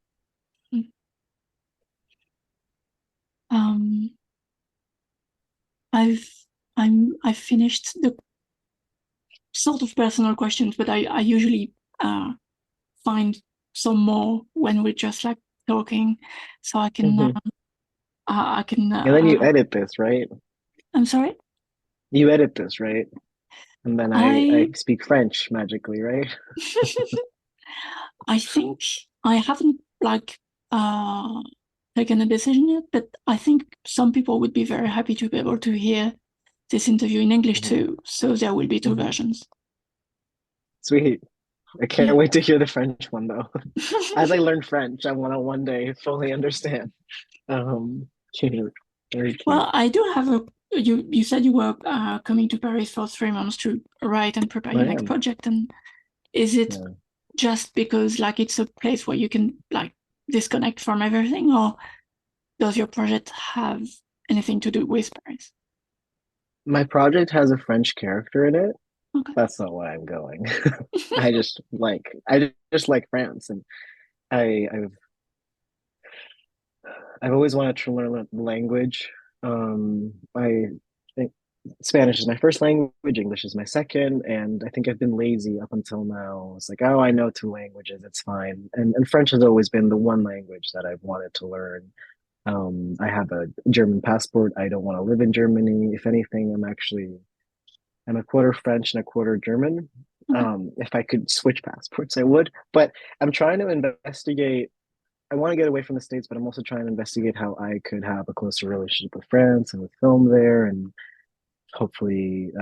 I've finished the sort of personal questions, but I usually find some more when we're just like talking, so I can I can. And then you edit this, right? I'm sorry? You edit this, right? And then I speak French magically, right? I think I haven't like taken a decision yet, but I think some people would be very happy to be able to hear this interview in English too. So there will be two versions. Sweet. I can't wait to hear the French one though. As I learn French, I want to one day fully understand. Cute. Very cute. Well, I do have you said you were coming to Paris for 3 months to write and prepare your next project, and is it just because like it's a place where you can like disconnect from everything, or does your project have anything to do with Paris? My project has a French character in it. Okay. That's not why I'm going. I just like France, and I've always wanted to learn a language. I think Spanish is my first language, English is my second, and I think I've been lazy up until now. It's like, oh, I know 2 languages, it's fine. And French has always been the one language that I've wanted to learn. I have a German passport. I don't want to live in Germany. If anything, I'm a quarter French and a quarter German. If I could switch passports, I would. But I'm trying to investigate. I want to get away from the States, but I'm also trying to investigate how I could have a closer relationship with France and with film there, and hopefully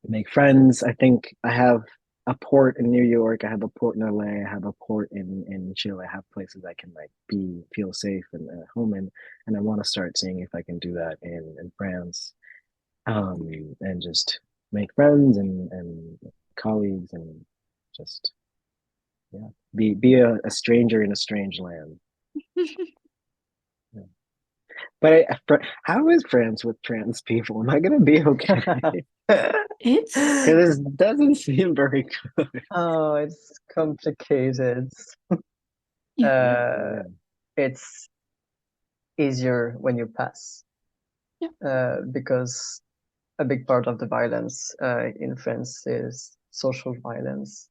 make friends. I think I have a port in New York. I have a port in LA. I have a port in Chile. I have places I can like feel safe and at home in, and I want to start seeing if I can do that in France, and just make friends and colleagues, and just be a stranger in a strange land. But how is France with trans people? Am I gonna be okay? Because it doesn't seem very good. Oh, it's complicated. It's easier when you pass, because a big part of the violence in France is social violence.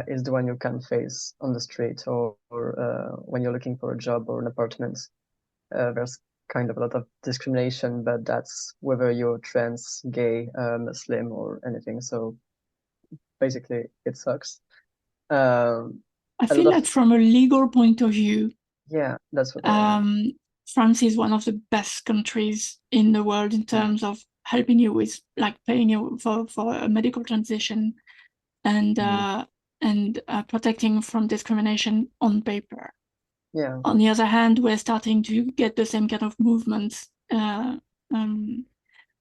Is the one you can face on the street or when you're looking for a job or an apartment. There's kind of a lot of discrimination, but that's whether you're trans, gay, Muslim, or anything. So basically, it sucks. I feel like from a legal point of view, that's what France is one of the best countries in the world in terms of helping you with like paying you for a medical transition, and and protecting from discrimination on paper. Yeah. On the other hand, we're starting to get the same kind of movements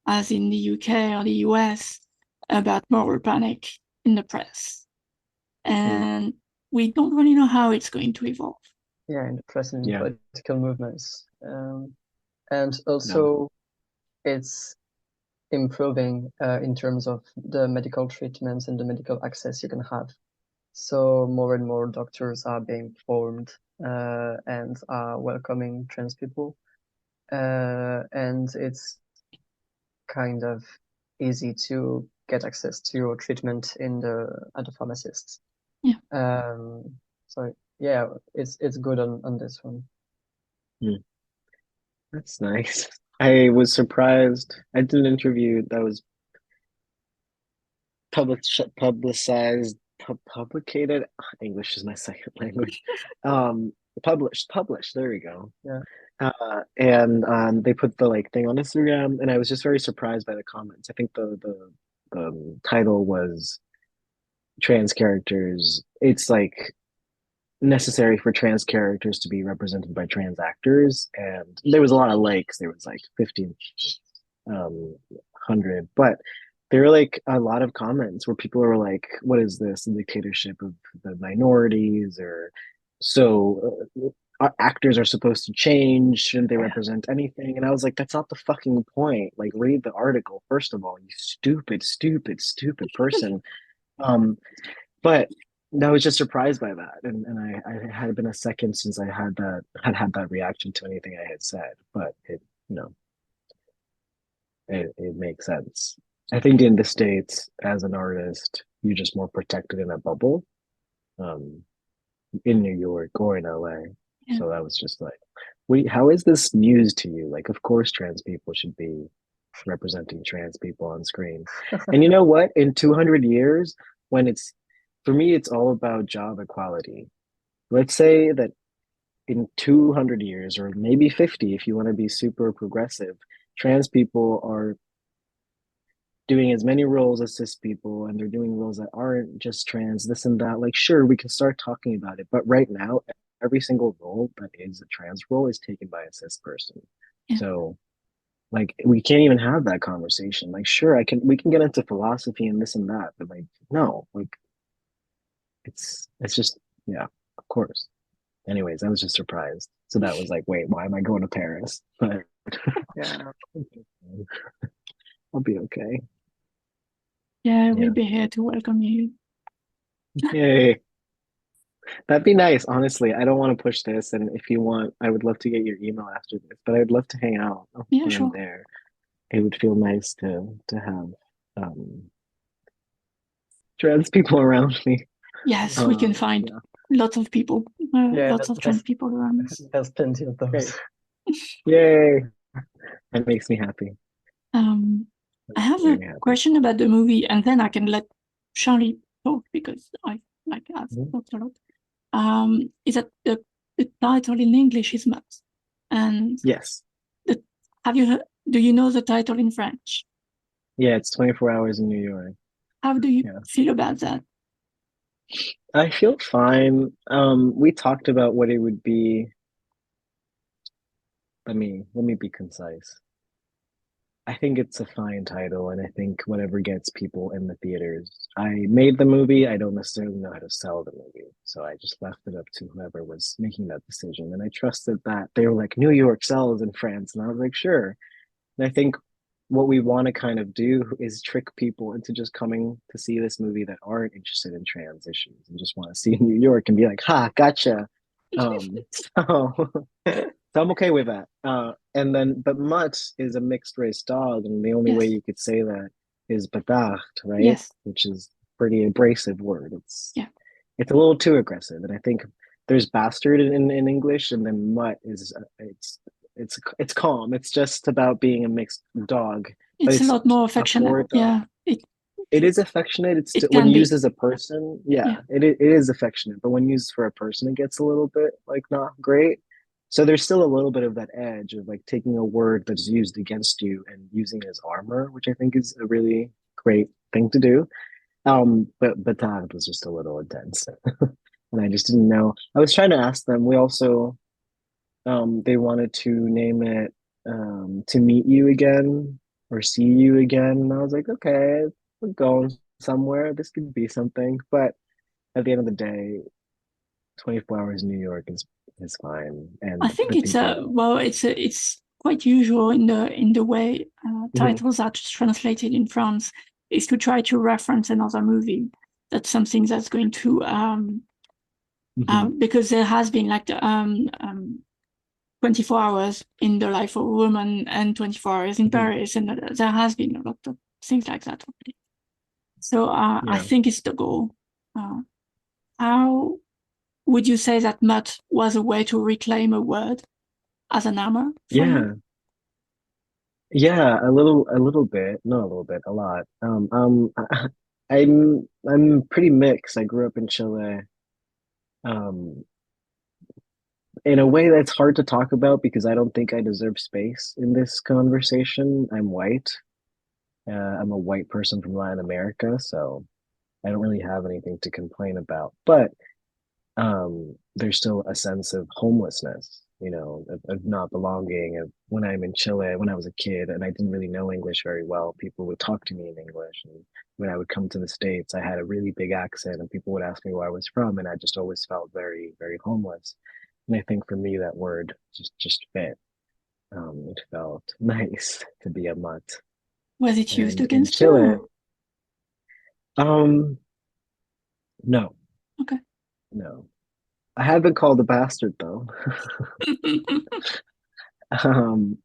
as in the UK or the US about moral panic in the press. And we don't really know how it's going to evolve. Yeah, in the press and political movements. And also it's improving in terms of the medical treatments and the medical access you can have. So more and more doctors are being formed and are welcoming trans people. And it's kind of easy to get access to treatment at the pharmacists. Yeah. So yeah, it's good on this one. That's nice. I was surprised. I did an interview that was publicized, publicated. English is my second language. Published. There we go. Yeah. And they put the thing on Instagram, and I was just very surprised by the comments. I think the title was trans characters. It's necessary for trans characters to be represented by trans actors, and there was a lot of likes. There was 1,500, but there were a lot of comments where people were like, what is this, a dictatorship of the minorities? Or actors are supposed to change, shouldn't they represent anything? And I was like, that's not the fucking point. Read the article first of all, you stupid person. But I was just surprised by that, and I had been a second since I had that reaction to anything I had said, but it makes sense. I think in the States, as an artist, you're just more protected in a bubble, in New York or in LA. Yeah. So that was just wait, how is this news to you? Of course, trans people should be representing trans people on screen. And you know what? In 200 years, for me, it's all about job equality. Let's say that in 200 years, or maybe 50, if you want to be super progressive, trans people are doing as many roles as cis people, and they're doing roles that aren't just trans, this and that. Sure, we can start talking about it. But right now, every single role that is a trans role is taken by a cis person. Yeah. So we can't even have that conversation. Sure, we can get into philosophy and this and that, but no, it's just, yeah, of course. Anyways, I was just surprised. So that was wait, why am I going to Paris? But yeah, I'll be okay. Yeah, we'll be here to welcome you. Yay. That'd be nice, honestly. I don't want to push this, and if you want, I would love to get your email after this, but I'd love to hang out when I'm there. It would feel nice to have trans people around me. Yes, we can find lots of people, lots of trans people around us. There's plenty of those. Yay! That makes me happy. I have a question about the movie, and then I can let Charlie talk because I've talked a lot. Is that the title in English is Maps? And yes. Do you know the title in French? Yeah, it's 24 Hours in New York. How do you feel about that? I feel fine. We talked about what it would be. Let me be concise. I think it's a fine title, and I think whatever gets people in the theaters. I made the movie. I don't necessarily know how to sell the movie, so I just left it up to whoever was making that decision. And I trusted that they were like, New York sells in France, and I was like, sure. And I think what we want to kind of do is trick people into just coming to see this movie that aren't interested in trans issues and just want to see New York and be like, ha, gotcha. So I'm okay with that. But Mutt is a mixed race dog, and the only way you could say that is badacht, right? Yes. Which is a pretty abrasive word. It's a little too aggressive, and I think there's bastard in English, and then Mutt is it's calm. It's just about being a mixed dog. It's a lot more affectionate. Yeah. It is affectionate. When used as a person, it is affectionate. But when used for a person, it gets a little bit not great. So there's still a little bit of that edge of taking a word that's used against you and using it as armor, which I think is a really great thing to do. But Bataan was just a little intense, and I just didn't know. I was trying to ask them. We also they wanted to name it to meet you again or see you again, and I was like, okay, we're going somewhere. This could be something. But at the end of the day, 24 hours in New York is fine, I and think the it's a people. well, it's quite usual in the way Mhm, titles are translated in France is to try to reference another movie. That's something that's going to mhm, because there has been like 24 hours in the life of a woman and 24 hours in mhm. Paris, and there has been a lot of things like that already. So I Yeah, think it's the goal. Uh, how would you say that "mutt" was a way to reclaim a word as an armor for you? yeah, yeah. A little bit, not a little bit, a lot. I'm pretty mixed. I grew up in Chile. Um, in a way that's hard to talk about because I don't think I deserve space in this conversation. I'm white. I'm a white person from Latin America, so I don't really have anything to complain about. But there's still a sense of homelessness, of not belonging. Of when I'm in Chile, when I was a kid and I didn't really know English very well, people would talk to me in English. And when I would come to the States, I had a really big accent and people would ask me where I was from, and I just always felt very, very homeless. And I think for me, that word just fit. It felt nice to be a mutt. Was it used And in against you? Chile, Or? um, no, Okay. no. I have been called a bastard though. Um,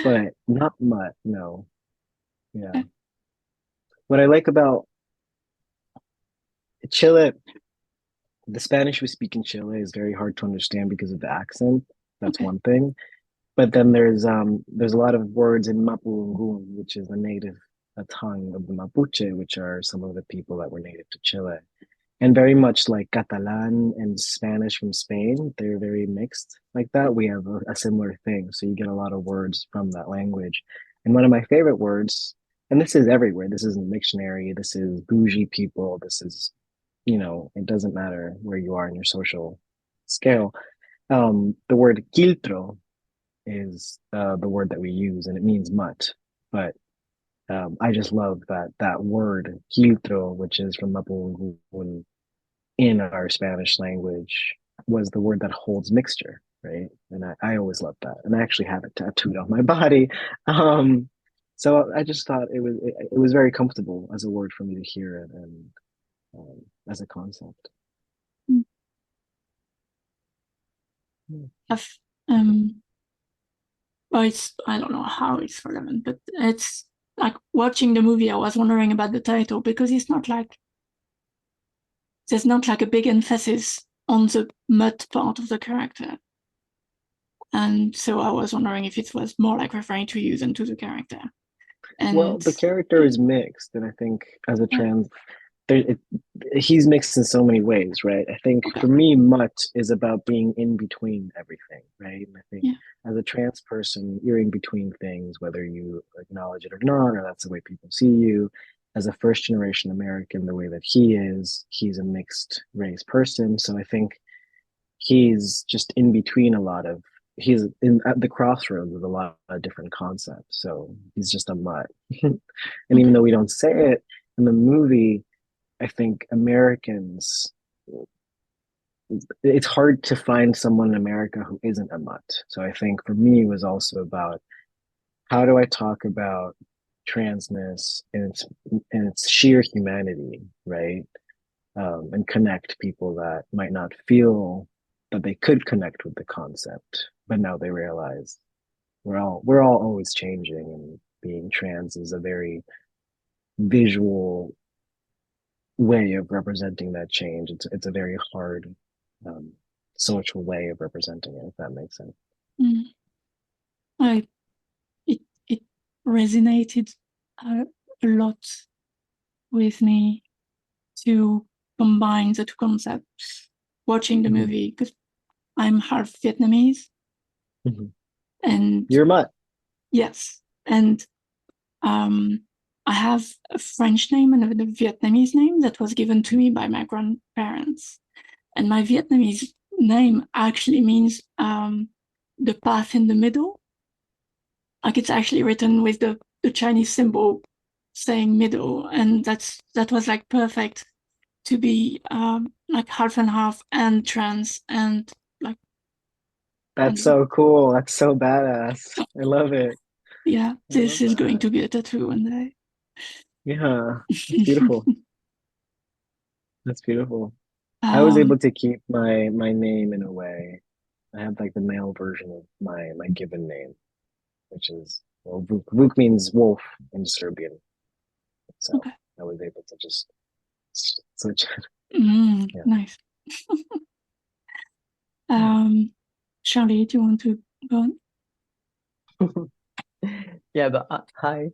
but not much. No, yeah. What I like about Chile, the Spanish we speak in Chile is very hard to understand because of the accent. That's Okay. one thing. But then there's a lot of words in Mapudungun, which is the native tongue of the Mapuche, which are some of the people that were native to Chile. And very much like Catalan and Spanish from Spain, they're very mixed like that. We have a similar thing. So you get a lot of words from that language. And one of my favorite words, and this is everywhere, this is in the dictionary, this is bougie people, this is, it doesn't matter where you are in your social scale. The word quiltro is the word that we use, and it means mutt. But I just love that word quiltro, which is from Mapudungun in our Spanish language, was the word that holds mixture, right? And I always loved that. And I actually have it tattooed on my body. Um, so I just thought it was very comfortable as a word for me to hear it and as a concept. Mm. Yeah. I've, um, well, I don't know how it's relevant, but it's like watching the movie. I was wondering about the title because it's not like there's not like a big emphasis on the mud part of the character. And so I was wondering if it was more like referring to you than to the character. Well, And the character is mixed, and I think as a yeah, trans, there, it, he's mixed in so many ways, right? I think okay, for me, mutt is about being in between everything, right? And I think yeah, as a trans person, you're in between things, whether you acknowledge it or not, or that's the way people see you. As a first generation American, the way that he is, he's a mixed race person. So I think he's just in between a lot of he's in at the crossroads of a lot of different concepts. So he's just a mutt. And even okay, though we don't say it in the movie, I think Americans, it's hard to find someone in America who isn't a mutt. So I think for me, it was also about how do I talk about transness and its sheer humanity, right? And connect people that might not feel that they could connect with the concept, but now they realize we're all always changing, and being trans is a very visual way of representing that change. It's a very hard um, social way of representing it, if that makes sense. mm. I it resonated a lot with me to combine the two concepts watching the Mm-hmm. movie because I'm half Vietnamese Mm-hmm. and You're a mutt. yes, and um I have a French name and a Vietnamese name that was given to me by my grandparents. And my Vietnamese name actually means the path in the middle. Like it's actually written with the Chinese symbol saying middle. And that was like perfect to be like half and half and trans and like. That's so cool. That's so badass. I love it. Yeah, this is going to be a tattoo one day. Yeah, it's beautiful. That's beautiful. I was able to keep my name in a way. I have like the male version of my given name, which is, well, Vuk. Vuk means wolf in Serbian. So okay. I was able to just switch it. Yeah. Nice. Charlie, do you want to go on? Yeah, but hi.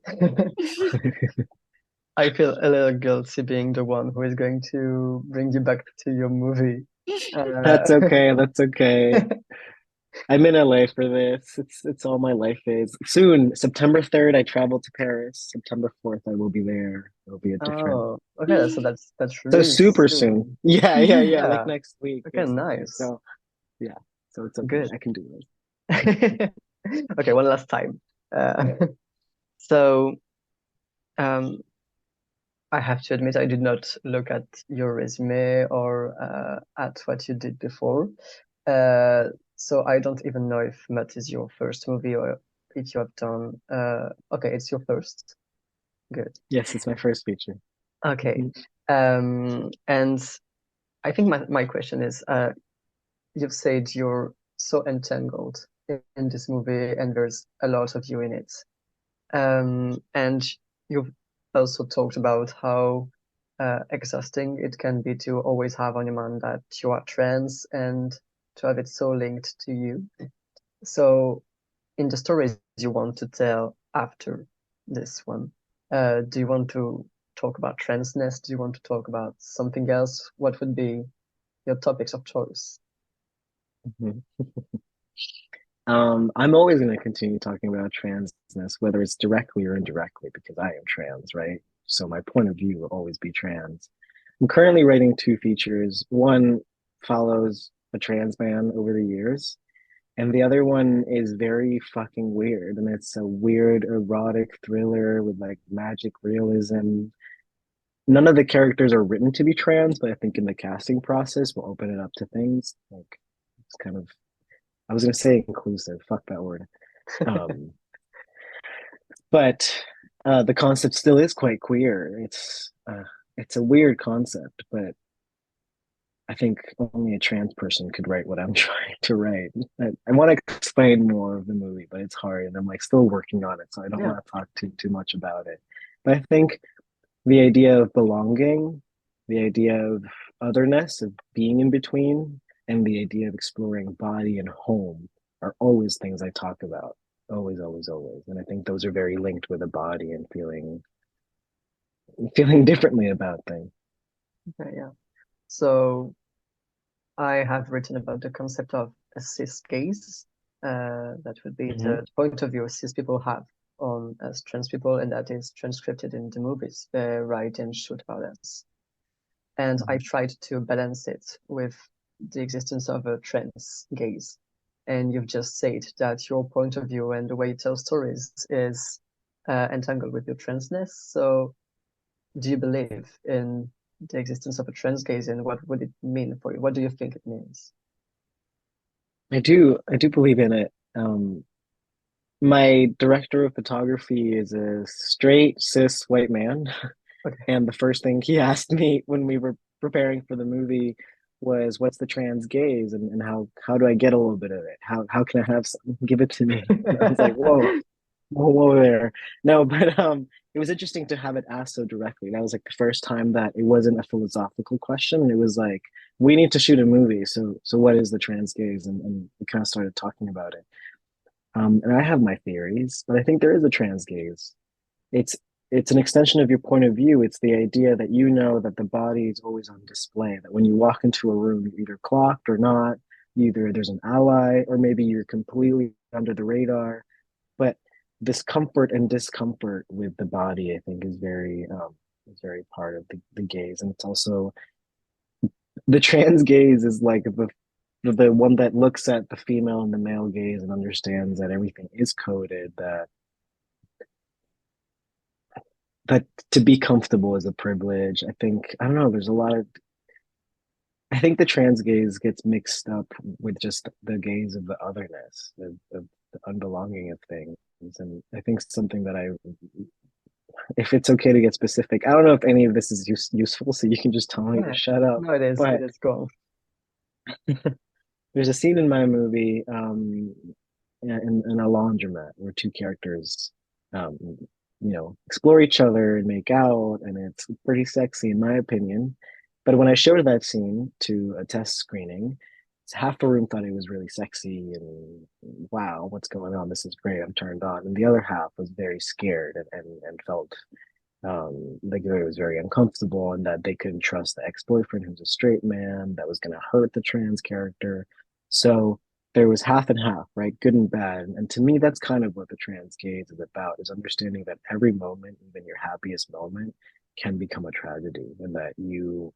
I feel a little guilty being the one who is going to bring you back to your movie. That's okay. That's okay. I'm in LA for this. It's all my life is. Soon, September 3rd, I travel to Paris. September 4th, I will be there. It'll be a different. Oh, okay. So that's So really super soon. Yeah, like next week. Okay, basically. nice. So yeah, so it's okay. Good. I can do this. Okay, one last time. So, I have to admit, I did not look at your resume or at what you did before. So I don't even know if Mutt is your first movie or if you have done. Okay, it's your first. Good. Yes, it's my first feature. Okay. And I think my question is, you've said you're so entangled in this movie and there's a lot of you in it. And you've also talked about how exhausting it can be to always have on your mind that you are trans and to have it so linked to you. So in the stories you want to tell after this one, do you want to talk about transness? Do you want to talk about something else? What would be your topics of choice? I'm always going to continue talking about transness, whether it's directly or indirectly, because I am trans, right? So my point of view will always be trans. I'm currently writing 2 features. One follows a trans man over the years, and the other one is very fucking weird. And it's a weird erotic thriller with like magic realism. None of the characters are written to be trans, but I think in the casting process, we'll open it up to things. Like it's kind of, I was going to say inclusive, fuck that word. But the concept still is quite queer. It's a weird concept, but I think only a trans person could write what I'm trying to write. I want to explain more of the movie, but it's hard, and I'm like still working on it, so I don't want to talk too much about it. But I think the idea of belonging, the idea of otherness, of being in between, and the idea of exploring body and home are always things I talk about. Always, always, always. And I think those are very linked with the body and feeling differently about things. Okay, yeah. So I have written about the concept of a cis gaze. That would be the point of view cis people have on as trans people, and that is transcribed in the movies they write and shoot about us. And I tried to balance it with the existence of a trans gaze. And you've just said that your point of view and the way you tell stories is entangled with your transness. So do you believe in the existence of a trans gaze, and what would it mean for you? What do you think it means? I do believe in it. My director of photography is a straight cis white man. Okay. And the first thing he asked me when we were preparing for the movie was, what's the trans gaze, and how do I get a little bit of it? How can I have some? Give it to me. And I was like, whoa there. No, but it was interesting to have it asked so directly. That was like the first time that it wasn't a philosophical question. It was like, we need to shoot a movie, so what is the trans gaze? And we kind of started talking about it. And I have my theories, but I think there is a trans gaze. It's an extension of your point of view. It's the idea that you know that the body is always on display, that when you walk into a room, you're either clocked or not, either there's an ally, or maybe you're completely under the radar. But this comfort and discomfort with the body, I think, is very part of the gaze. And it's also the trans gaze is like the one that looks at the female and the male gaze and understands that everything is coded, that to be comfortable is a privilege. I think, I don't know, there's a lot of, I think the trans gaze gets mixed up with just the gaze of the otherness, of the unbelonging of things. And I think something that if it's okay to get specific, I don't know if any of this is useful, so you can just tell me to shut up. No, it is. But it is. Go on. there's a scene in my movie, in a laundromat where two characters, explore each other and make out, and it's pretty sexy in my opinion. But when I showed that scene to a test screening, half the room thought it was really sexy and wow, what's going on? This is great. I'm turned on. And the other half was very scared and felt like it was very uncomfortable and that they couldn't trust the ex-boyfriend who's a straight man that was going to hurt the trans character. So there was half and half, right? Good and bad. And to me, that's kind of what the trans gaze is about, is understanding that every moment, even your happiest moment, can become a tragedy, and that you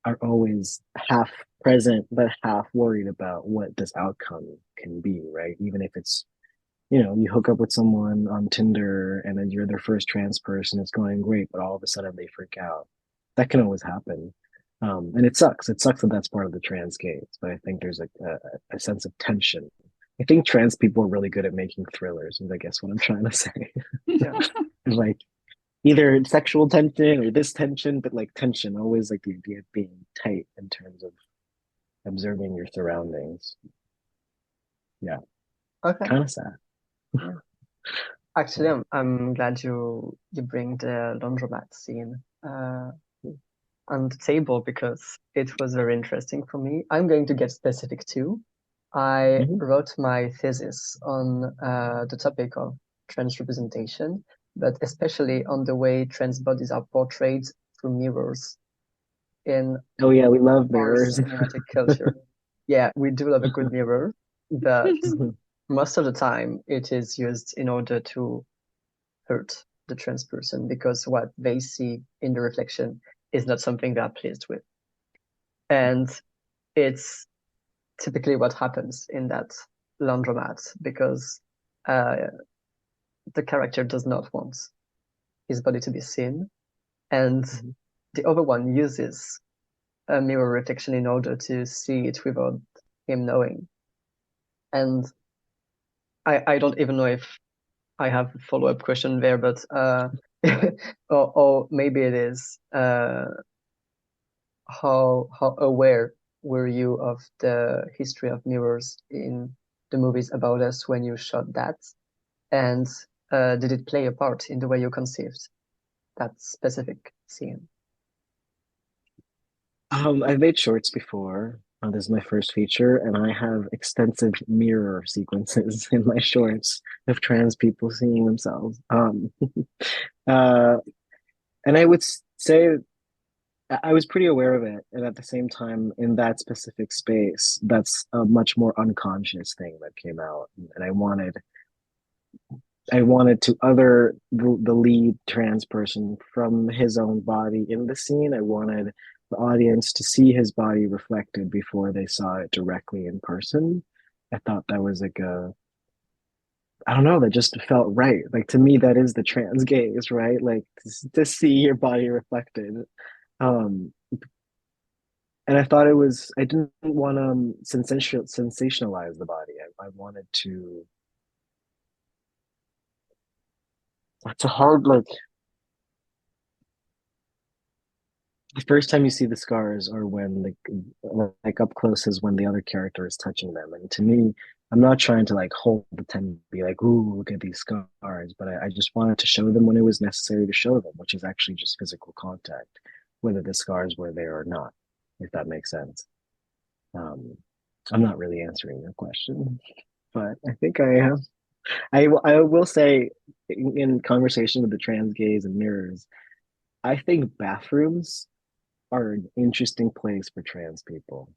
are always half present but half worried about what this outcome can be, right? Even if it's, you hook up with someone on Tinder and then you're their first trans person, it's going great, but all of a sudden they freak out. That can always happen. And it sucks. It sucks that that's part of the trans gaze, but I think there's a sense of tension. I think trans people are really good at making thrillers, is I guess what I'm trying to say. Yeah. Like either sexual tension or this tension, but like tension, always like the idea of being tight in terms of observing your surroundings. Yeah. Okay. Kind of sad. Yeah. Actually, I'm glad you bring the laundromat scene on the table, because it was very interesting for me. I'm going to get specific too. I wrote my thesis on the topic of trans representation, but especially on the way trans bodies are portrayed through mirrors in Oh yeah, we love our mirrors. cinematic culture. Yeah, we do love a good mirror, but most of the time it is used in order to hurt the trans person, because what they see in the reflection is not something they are pleased with. And it's typically what happens in that laundromat, because the character does not want his body to be seen, and the other one uses a mirror reflection in order to see it without him knowing. And I don't even know if I have a follow-up question there, but or maybe it is how aware were you of the history of mirrors in the movies about us when you shot that? And did it play a part in the way you conceived that specific scene? I've made shorts before. This is my first feature, and I have extensive mirror sequences in my shorts of trans people seeing themselves. And I would say I was pretty aware of it, and at the same time, in that specific space, that's a much more unconscious thing that came out, and I wanted to other the lead trans person from his own body in the scene. I wanted the audience to see his body reflected before they saw it directly in person. I thought that was like I don't know, that just felt right. Like to me, that is the trans gaze, right? Like to see your body reflected. Um, and I thought I didn't want to sensationalize the body. I wanted to, it's a hard, like, the first time you see the scars are when like up close is when the other character is touching them. And to me, I'm not trying to like hold the tent and be like, ooh, look at these scars, but I just wanted to show them when it was necessary to show them, which is actually just physical contact, whether the scars were there or not, if that makes sense. I'm not really answering your question, but I think I am. I will say in conversation with the trans gays and mirrors, I think bathrooms are an interesting place for trans people.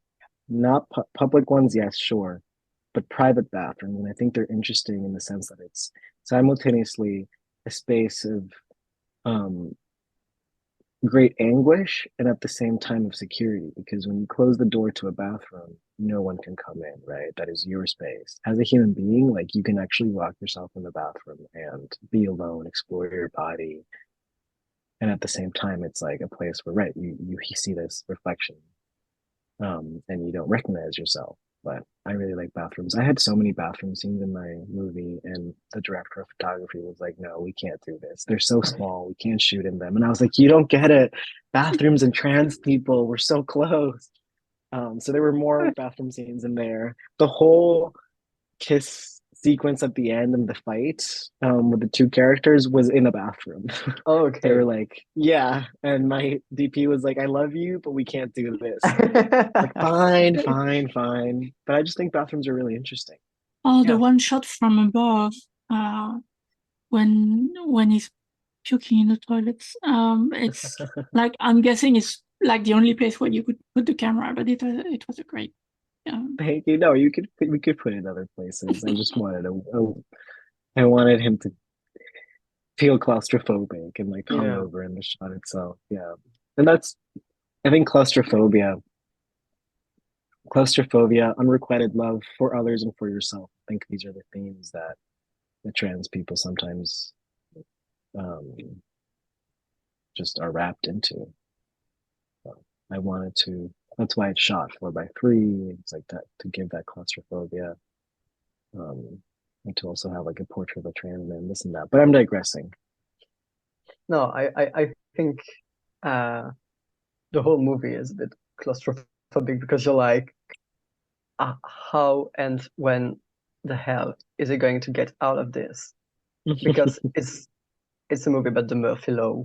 Not public ones, yes, sure, but private bathrooms. And I think they're interesting in the sense that it's simultaneously a space of great anguish and at the same time of security, because when you close the door to a bathroom, no one can come in, right? That is your space. As a human being, like, you can actually lock yourself in the bathroom and be alone, explore your body. And at the same time, it's like a place where, right, you see this reflection, and you don't recognize yourself. But I really like bathrooms. I had so many bathroom scenes in my movie, and the director of photography was like, "No, we can't do this. They're so small. We can't shoot in them." And I was like, "You don't get it. Bathrooms and trans people, we're so close." So there were more bathroom scenes in there. The whole kiss sequence at the end and the fight, with the two characters, was in a bathroom. Oh, They okay. were like, "Yeah," and my DP was like, "I love you, but we can't do this." Like, fine, fine, fine. But I just think bathrooms are really interesting. Oh, the Yeah. one shot from above, when he's puking in the toilets. It's like, I'm guessing it's like the only place where you could put the camera, but it was a great. Thank you. No, we could put it in other places. I just wanted I wanted him to feel claustrophobic and like hung Yeah. over in the shot itself. Yeah. And that's, I think, claustrophobia, unrequited love for others and for yourself. I think these are the themes that the trans people sometimes um, just are wrapped into. So I wanted to. That's why it's shot 4:3. It's like that, to give that claustrophobia, and to also have like a portrait of a trans man, this and that. But I'm digressing. No, I think the whole movie is a bit claustrophobic because you're like, how and when the hell is it going to get out of this? Because it's a movie about the Murphy Law.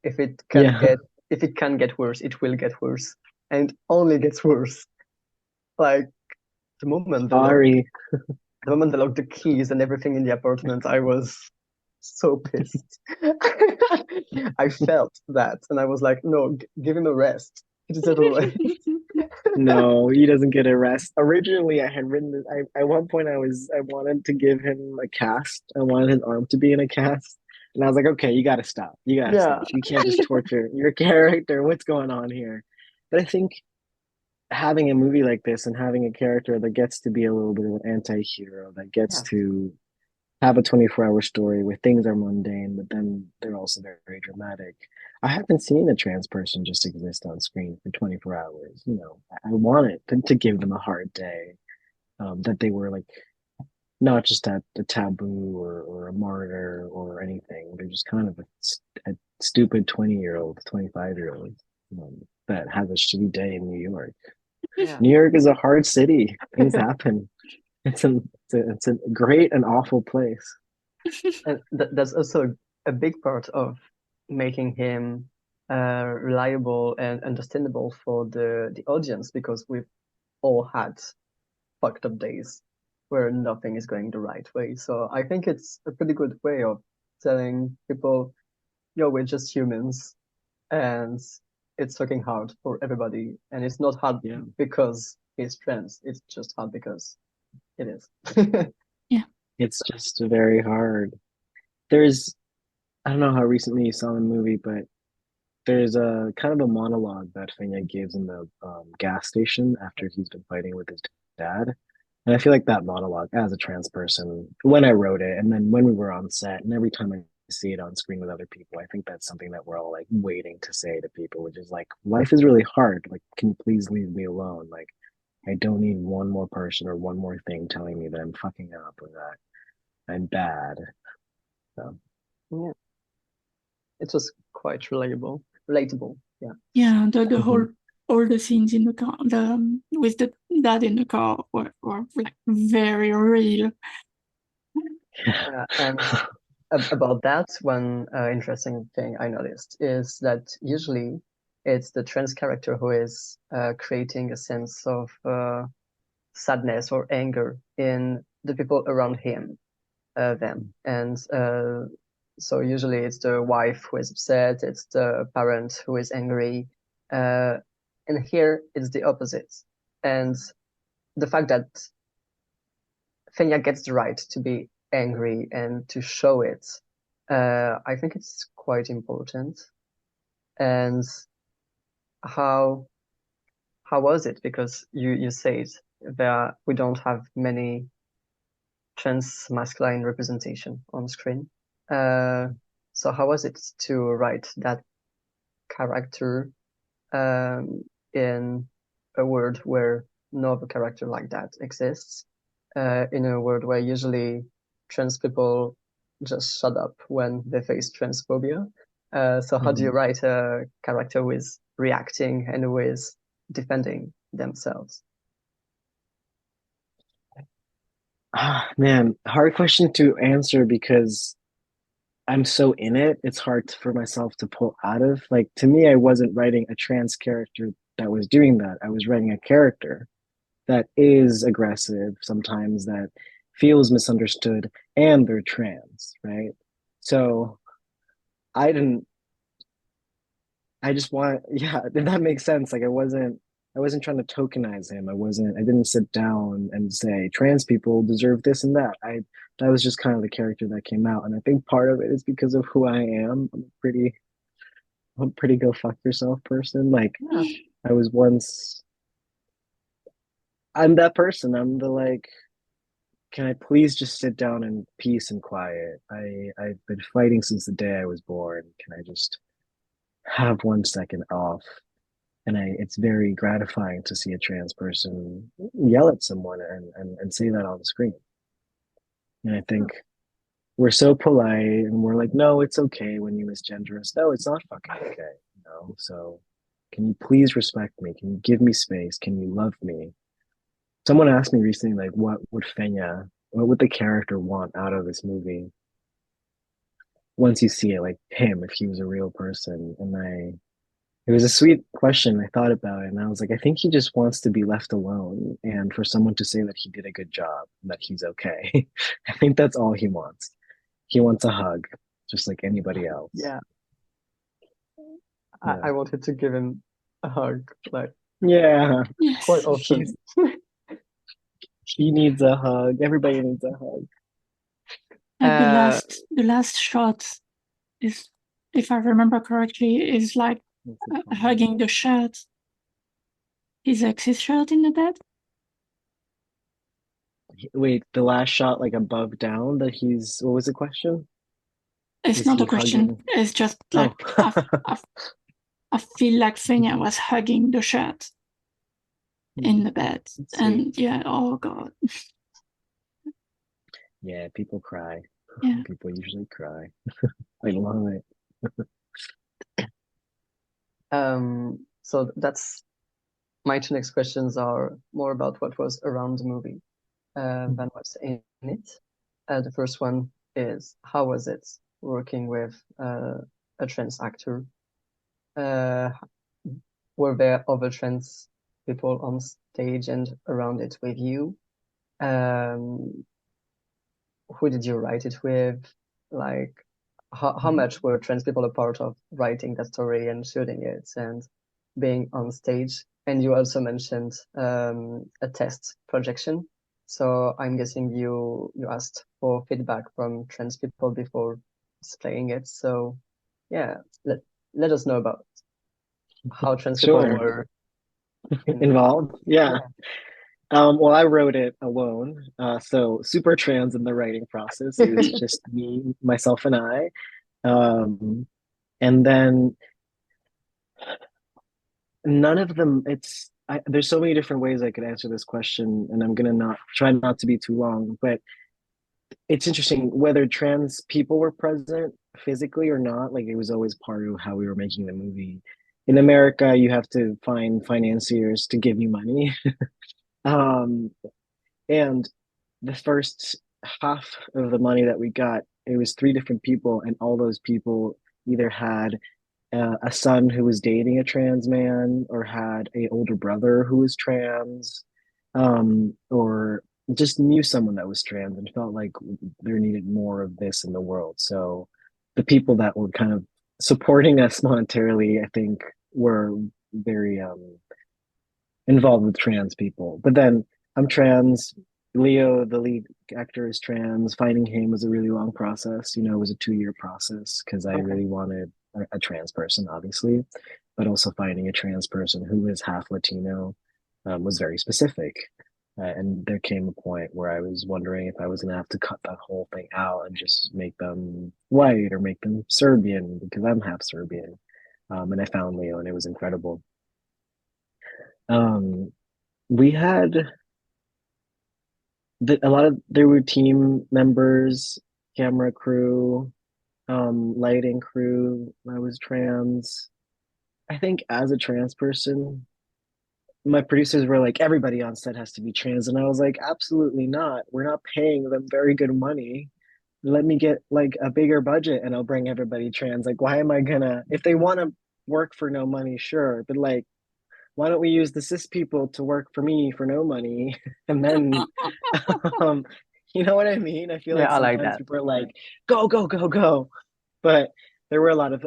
If it can get worse, it will get worse, and only gets worse. Like the moment Sorry. the moment they locked the keys and everything in the apartment, I was so pissed. I felt that, and I was like, no, give him a rest. He deserves a rest. No, he doesn't get a rest. Originally, I had written this. At one point, I wanted to give him a cast. I wanted his arm to be in a cast, and I was like, okay, you got to stop. You got to stop. You can't just torture your character. What's going on here? But I think having a movie like this and having a character that gets to be a little bit of an anti-hero, that gets to have a 24-hour story where things are mundane, but then they're also very, very dramatic. I haven't seen a trans person just exist on screen for 24 hours. I wanted to give them a hard day, that they were like not just a taboo or a martyr or anything. They're just kind of a stupid 20-year-old, 25-year-old, that has a shitty day in New York. Yeah. New York is a hard city. Things happen. It's a great and awful place. And that's also a big part of making him reliable and understandable for the audience, because we've all had fucked up days where nothing is going the right way. So I think it's a pretty good way of telling people, yo, we're just humans, and it's fucking hard for everybody. And it's not hard because he's trans. It's just hard because it is. Yeah. It's just very hard. I don't know how recently you saw the movie, but there's a kind of a monologue that Fenya gives in the gas station after he's been fighting with his dad. And I feel like that monologue, as a trans person, when I wrote it, and then when we were on set, and every time I see it on screen with other people, I think that's something that we're all like waiting to say to people, which is like, life is really hard. Like, can you please leave me alone? Like, I don't need one more person or one more thing telling me that I'm fucking up or that I'm bad. So yeah, it was quite relatable. Yeah. Yeah, the whole all the scenes in the car, with the dad in the car were like very real. And about that, one interesting thing I noticed is that usually it's the trans character who is creating a sense of sadness or anger in the people around them. And so usually it's the wife who is upset, it's the parent who is angry. And here it's the opposite. And the fact that Fenya gets the right to be angry and to show it. I think it's quite important. And how was it? Because you said that we don't have many trans masculine representation on screen. So how was it to write that character in a world where no other character like that exists? In a world where usually trans people just shut up when they face transphobia. So how do you write a character who is reacting and who is defending themselves? Man, hard question to answer because I'm so in it. It's hard for myself to pull out of. Like, to me, I wasn't writing a trans character that was doing that. I was writing a character that is aggressive sometimes, that feels misunderstood, and they're trans, right? So I just want, yeah, if that makes sense. Like, I wasn't trying to tokenize him. I didn't sit down and say trans people deserve this and that. That was just kind of the character that came out. And I think part of it is because of who I am. I'm a pretty go fuck yourself person. Like, I was once, I'm that person. I'm the like, can I please just sit down in peace and quiet? I've been fighting since the day I was born. Can I just have 1 second off? And it's very gratifying to see a trans person yell at someone and say that on the screen. And I think we're so polite and we're like, no, it's okay when you misgender us. No, it's not fucking okay. You know? So can you please respect me? Can you give me space? Can you love me? Someone asked me recently, like, what would the character want out of this movie? Once you see it, like him, if he was a real person. And it was a sweet question. I thought about it and I was like, I think he just wants to be left alone and for someone to say that he did a good job, that he's okay. I think that's all he wants. He wants a hug, just like anybody else. Yeah. I wanted to give him a hug, like, yeah, quite often. He needs a hug. Everybody needs a hug. And the last shot is, if I remember correctly, is like hugging the shirt. His ex's shirt in the bed. Wait, the last shot, like above down, that he's. What was the question? It's not a question. Hugging? It's just like I feel like Fenya was hugging the shirt in the bed, and yeah, oh god. Yeah, people cry. Yeah, people usually cry. I love it. So that's my two next questions are more about what was around the movie than what's in it. The first one is, how was it working with a trans actor? Were there other trans people on stage and around it with you? Who did you write it with? Like, how much were trans people a part of writing that story and shooting it and being on stage? And you also mentioned a test projection. So I'm guessing you asked for feedback from trans people before playing it. So yeah, let us know about how trans people were involved. Yeah. Well, I wrote it alone, so super trans in the writing process. It was just me, myself, and I. And then none of them. There's so many different ways I could answer this question, and I'm gonna try not to be too long. But it's interesting whether trans people were present physically or not. Like, it was always part of how we were making the movie. In America, you have to find financiers to give you money. And the first half of the money that we got, it was 3 different people, and all those people either had a son who was dating a trans man, or had a older brother who was trans, or just knew someone that was trans and felt like there needed more of this in the world. So the people that were kind of supporting us monetarily, I think, were very involved with trans people. But then I'm trans. Leo, the lead actor, is trans. Finding him was a really long process. You know, it was a 2-year process because I really wanted a trans person, obviously, but also finding a trans person who is half Latino was very specific. And there came a point where I was wondering if I was going to have to cut that whole thing out and just make them white or make them Serbian because I'm half Serbian. And I found Leo, and it was incredible. We had there were team members, camera crew, lighting crew. I was trans. I think as a trans person, my producers were like, everybody on set has to be trans. And I was like, absolutely not. We're not paying them very good money. Let me get like a bigger budget and I'll bring everybody trans. Like, why am I gonna, if they want to work for no money, sure. But like, why don't we use the cis people to work for me for no money? And then, you know what I mean? I feel like I like sometimes that. people are like, go, go, go, go. But there were a lot of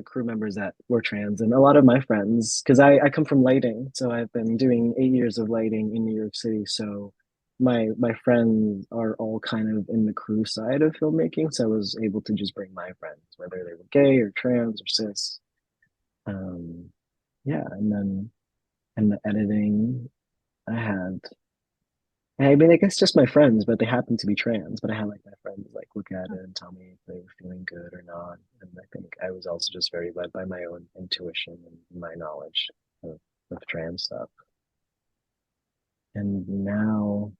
crew members that were trans, and a lot of my friends, because I come from lighting, so I've been doing 8 years of lighting in New York City. So my friends are all kind of in the crew side of filmmaking, so I was able to just bring my friends, whether they were gay or trans or cis. Yeah, and then in the editing, I mean, I guess just my friends, but they happened to be trans. But I had like my friends like look at it and tell me if they were feeling good or not. And I think I was also just very led by my own intuition and my knowledge of trans stuff. And now,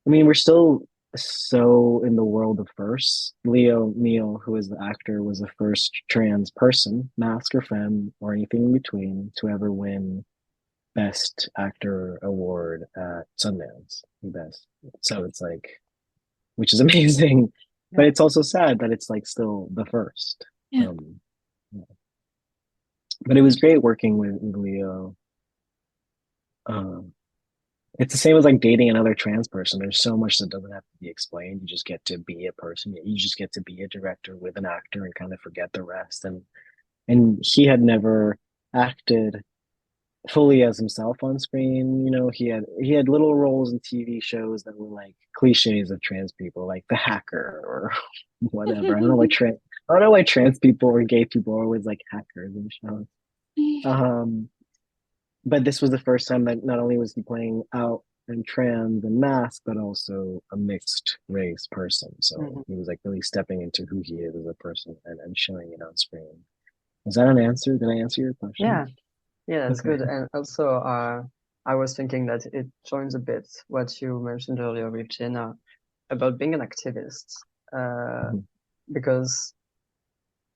I mean, we're still so in the world of firsts. Leo Neal, who is the actor, was the first trans person, masc or femme or anything in between, to ever win Best Actor award at Sundance. Best. So it's like, which is amazing, but it's also sad that it's like still the first. Yeah. Yeah. But it was great working with Leo. It's the same as like dating another trans person. There's so much that doesn't have to be explained. You just get to be a person. You just get to be a director with an actor and kind of forget the rest. And he had never acted fully as himself on screen. You know, he had little roles in TV shows that were like cliches of trans people, like the hacker or whatever. I don't know why trans people or gay people are always like hackers in shows. But this was the first time that not only was he playing out and trans and masc, but also a mixed race person. So he was like really stepping into who he is as a person and showing it on screen. Was that an answer? Did I answer your question? Yeah, that's good. And also, I was thinking that it joins a bit what you mentioned earlier with Jena about being an activist, because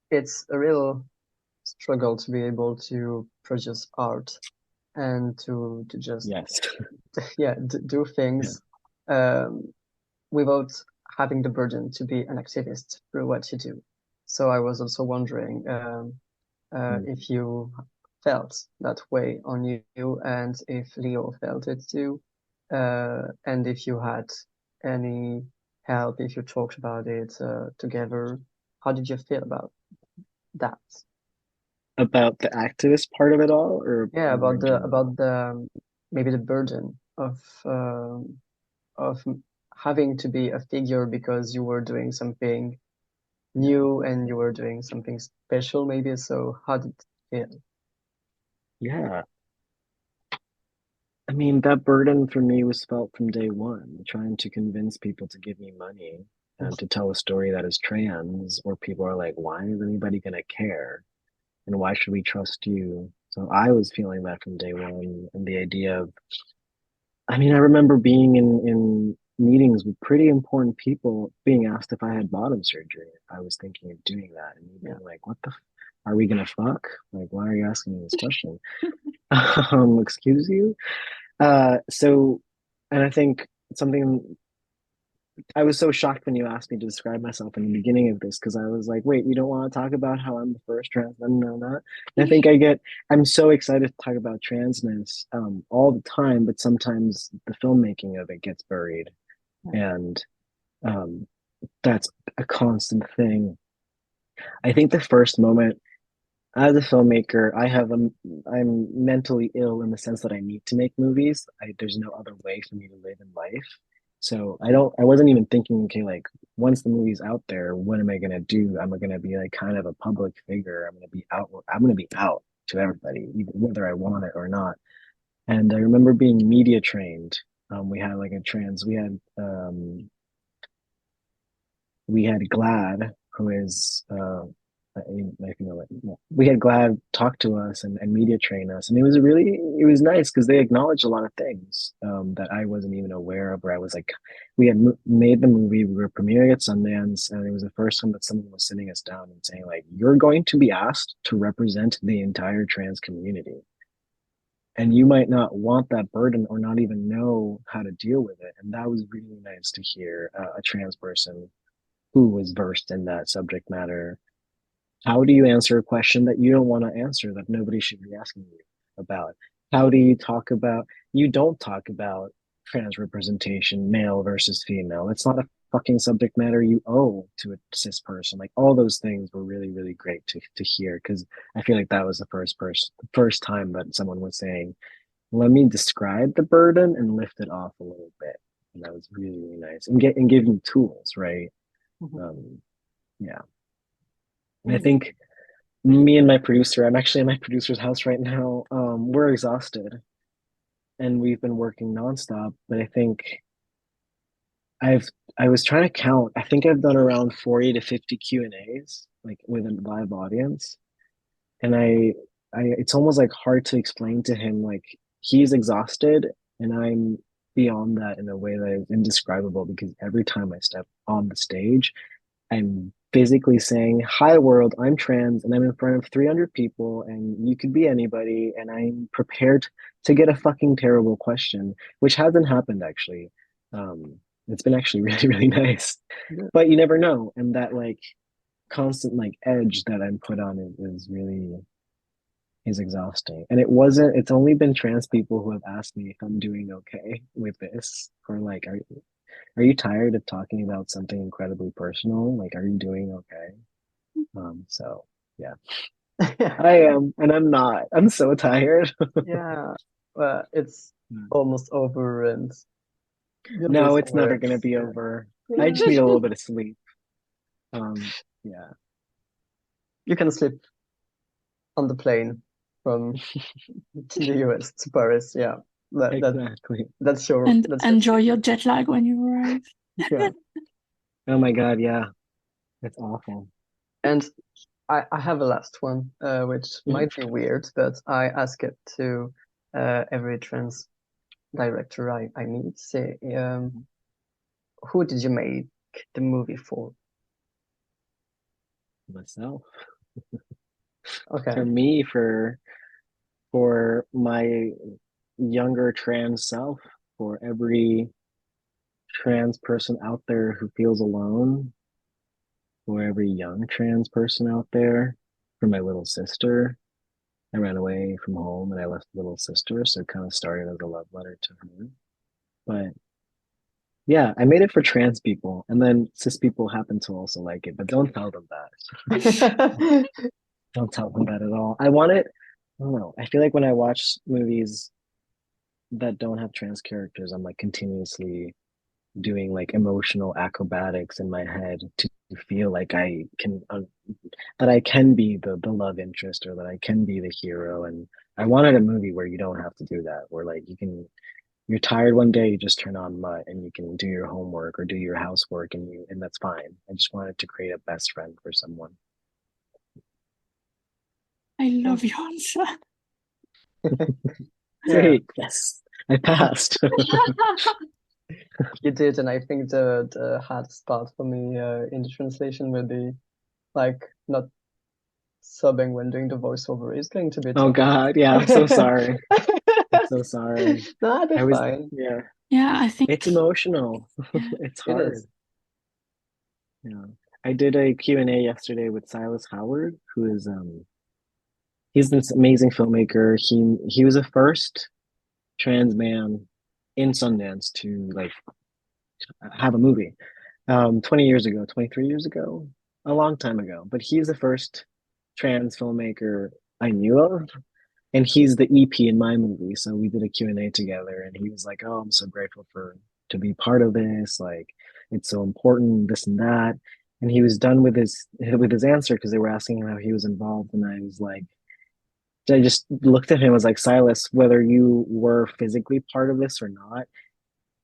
it's a real struggle to be able to produce art and to just do things without having the burden to be an activist through what you do. So I was also wondering if you felt that way on you, and if Leo felt it too, and if you had any help, if you talked about it together. How did you feel about that? About the activist part of it all, or about the maybe the burden of having to be a figure because you were doing something new and you were doing something special, maybe. So how did it feel? Yeah. I mean, that burden for me was felt from day one, trying to convince people to give me money and to tell a story that is trans, or people are like, why is anybody going to care? And why should we trust you? So I was feeling that from day one. And the idea of, I mean, I remember being in meetings with pretty important people being asked if I had bottom surgery. If I was thinking of doing that, and being like, what the, are we going to fuck? Like, why are you asking me this question? Excuse you? So, and I think something, I was so shocked when you asked me to describe myself in the beginning of this, because I was like, wait, you don't want to talk about how I'm the first trans? No, not. And I think I'm so excited to talk about transness all the time, but sometimes the filmmaking of it gets buried. And that's a constant thing. I think the first moment as a filmmaker, I'm mentally ill in the sense that I need to make movies. There's no other way for me to live in life. So I wasn't even thinking, okay, like once the movie's out there, what am I gonna do? Am I gonna be like kind of a public figure? I'm gonna be out to everybody, whether I want it or not. And I remember being media trained. We had like a trans, we had Glad, who is if you know it, yeah. We had Glad talk to us and media train us, and it was nice because they acknowledged a lot of things that I wasn't even aware of. Where I was like, we had made the movie, we were premiering at Sundance, and it was the first time that someone was sitting us down and saying like, "You're going to be asked to represent the entire trans community." And you might not want that burden or not even know how to deal with it. And that was really nice to hear a trans person who was versed in that subject matter. How do you answer a question that you don't want to answer, that nobody should be asking you about? How do you you don't talk about trans representation, male versus female. It's not a fucking subject matter you owe to a cis person. Like all those things were really, really great to hear because I feel like that was the first time that someone was saying, let me describe the burden and lift it off a little bit. And that was really, really nice. And give me tools, right? Yeah. And I think me and my producer, I'm actually in my producer's house right now. We're exhausted and we've been working nonstop, but I think I've I was trying to count. I think I've done around 40 to 50 Q&As like with a live audience. And I it's almost like hard to explain to him like he's exhausted and I'm beyond that in a way that is indescribable because every time I step on the stage, I'm physically saying, "Hi world, I'm trans and I'm in front of 300 people and you could be anybody and I'm prepared to get a fucking terrible question," which hasn't happened actually. It's been actually really, really nice. Yeah. But you never know. And that like constant like edge that I'm put on is really is exhausting. And it's only been trans people who have asked me if I'm doing okay with this. Or like, are you tired of talking about something incredibly personal? Like, are you doing okay? So yeah. I am, and I'm not. I'm so tired. Yeah. Well, it's almost over and no, it's never gonna be over. I just need a little bit of sleep. Yeah. You can sleep on the plane from the US to Paris. Yeah. Exactly. That's your And that's enjoy your jet lag when you arrive. Yeah. Oh my God, yeah. That's awful. And I have a last one, which might be weird, but I ask it to every trans director I meet. Say, who did you make the movie for? Myself. Okay. For me, for my younger trans self, for every trans person out there who feels alone, for every young trans person out there, for my little sister. I ran away from home and I left a little sister, so it kind of started as a love letter to her. But yeah, I made it for trans people, and then cis people happen to also like it, but don't tell them that. Don't tell them that at all. I don't know. I feel like when I watch movies that don't have trans characters, I'm like continuously doing like emotional acrobatics in my head to feel like that I can be the love interest or that I can be the hero. And I wanted a movie where you don't have to do that, where like you're tired one day, you just turn on Mutt and you can do your homework or do your housework and that's fine. I just wanted to create a best friend for someone. I love your answer. Great. Yes. I passed. You did, and I think the hardest part for me in the translation will be like not sobbing when doing the voiceover. It's going to be Oh tough. God, yeah, I'm so sorry. I'm so sorry. No, that's fine. Yeah. Yeah, I think It's emotional. Yeah. It's hard. It is. Yeah. I did a Q&A yesterday with Silas Howard, who is he's this amazing filmmaker. He was the first trans man in Sundance to like have a movie. 20 years ago, 23 years ago, a long time ago. But he's the first trans filmmaker I knew of, and he's the EP in my movie. So we did a Q&A together, and he was like, "Oh, I'm so grateful to be part of this. Like, it's so important, this and that." And he was done with his answer because they were asking him how he was involved, and I was like, I just looked at him and was like, "Silas, whether you were physically part of this or not,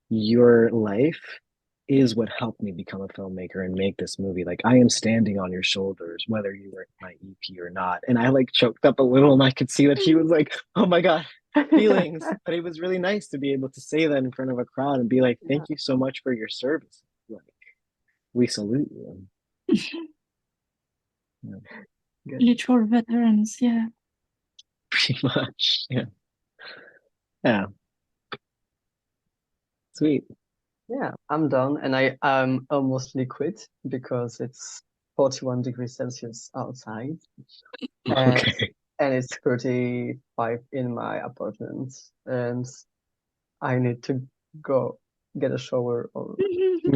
your life is what helped me become a filmmaker and make this movie. Like, I am standing on your shoulders, whether you were my EP or not." And I like choked up a little, and I could see that he was like, "Oh my God, feelings." But it was really nice to be able to say that in front of a crowd and be like, "Thank you so much for your service. Like, we salute you." Yeah. Good. Literal veterans, yeah. Pretty much. Yeah. Yeah. Sweet. Yeah, I'm done, and I almost liquid because it's 41 degrees Celsius outside, and Okay. and it's 35 in my apartment, and I need to go get a shower. Or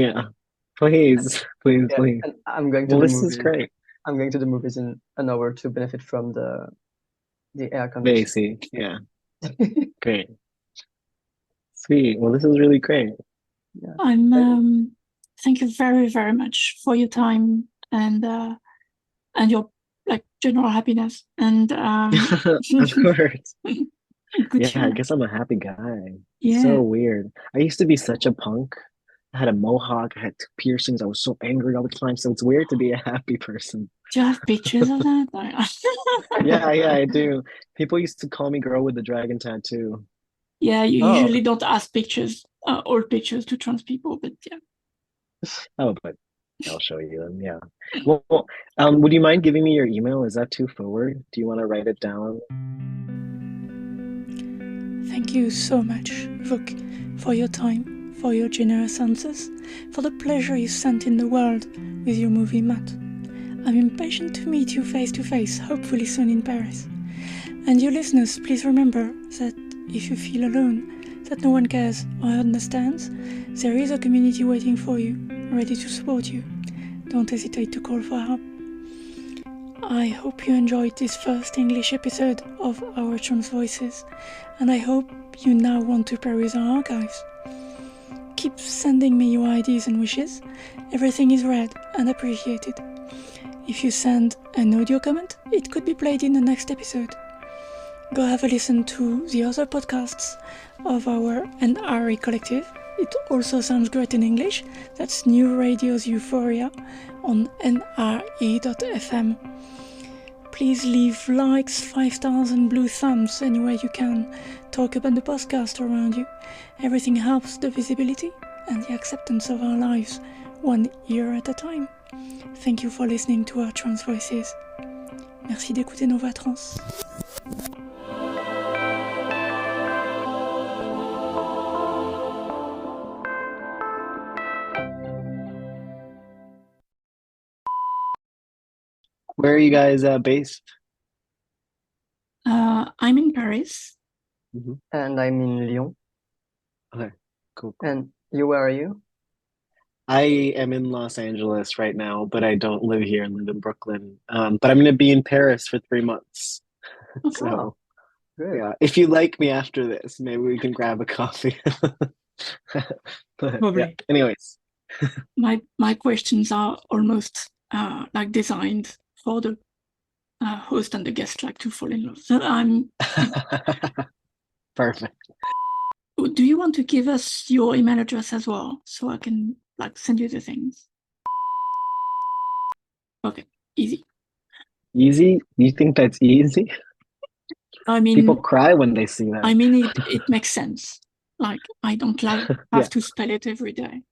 Yeah. Please. Please, yeah, please. and I'm going to Well, the this is movies. great. I'm going to the movies in an hour to benefit from the air The conditioning. AC. Yeah. Great. Sweet. Well, this is really great. Yeah. Thank you very, very much for your time and your like general happiness and Of course. good Yeah, I humor. guess I'm a happy guy. Yeah. So weird. I used to be such a punk. I had a mohawk, I had two piercings. I was so angry all the time. So it's weird to be a happy person. Do you have pictures of that? Yeah, I do. People used to call me girl with the dragon tattoo. Yeah, you Oh. usually don't ask pictures, old pictures to trans people, but yeah. Oh, but I'll show you them. Yeah. Well, would you mind giving me your email? Is that too forward? Do you want to write it down? Thank you so much, Vuk, for your time, for your generous answers, for the pleasure you sent in the world with your movie Matt. I'm impatient to meet you face to face, hopefully soon in Paris. And you listeners, please remember that if you feel alone, that no one cares or understands, there is a community waiting for you, ready to support you. Don't hesitate to call for help. I hope you enjoyed this first English episode of our Trans Voices, and I hope you now want to peruse our archives. Keep sending me your ideas and wishes. Everything is read and appreciated. If you send an audio comment, it could be played in the next episode. Go have a listen to the other podcasts of our NRE collective. It also sounds great in English. That's New Radio's Euphoria on NRE.FM. Please leave likes, 5 stars and blue thumbs anywhere you can. Talk about the podcast around you. Everything helps the visibility and the acceptance of our lives, 1 year at a time. Thank you for listening to our Trans Voices. Merci d'écouter Nos Voix Trans. Where are you guys based? I'm in Paris. Mm-hmm. And I'm in Lyon. Okay, cool. And you, where are you? I am in Los Angeles right now, but I don't live here. I live in Brooklyn. But I'm going to be in Paris for 3 months. Okay. So, Good. yeah, if you like me after this, maybe we can grab a coffee. But, Probably. yeah. Anyways. My questions are almost like designed for the host and the guest like to fall in love. So Perfect. Do you want to give us your email address as well, so I can like send you the things? Okay, easy. Easy? You think that's easy? I mean, people cry when they see that. I mean, it makes sense. Like, I don't have Yeah. to spell it every day.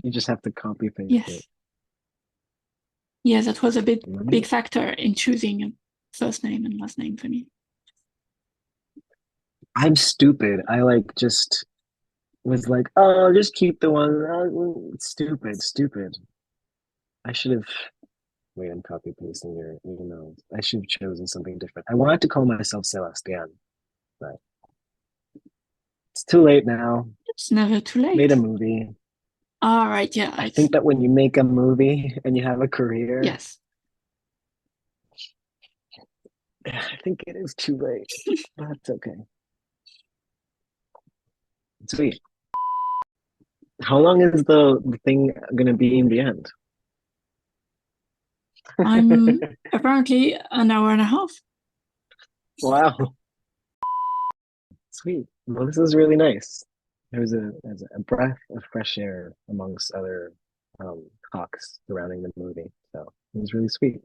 You just have to copy paste Yes. it. Yeah, that was a big factor in choosing a first name and last name for me. I'm stupid. I like just was like, oh, just keep the one. Stupid. I should have. Wait, I'm copy pasting your email. I should have chosen something different. I wanted to call myself Sebastian, but it's too late now. It's never too late. Made a movie. All right, yeah. I think that when you make a movie and you have a career, yes, I think it is too late. That's okay. Sweet. How long is the thing gonna be in the end? I'm apparently an hour and a half. Wow. Sweet. Well, this is really nice. There's a breath of fresh air amongst other talks surrounding the movie. So it was really sweet.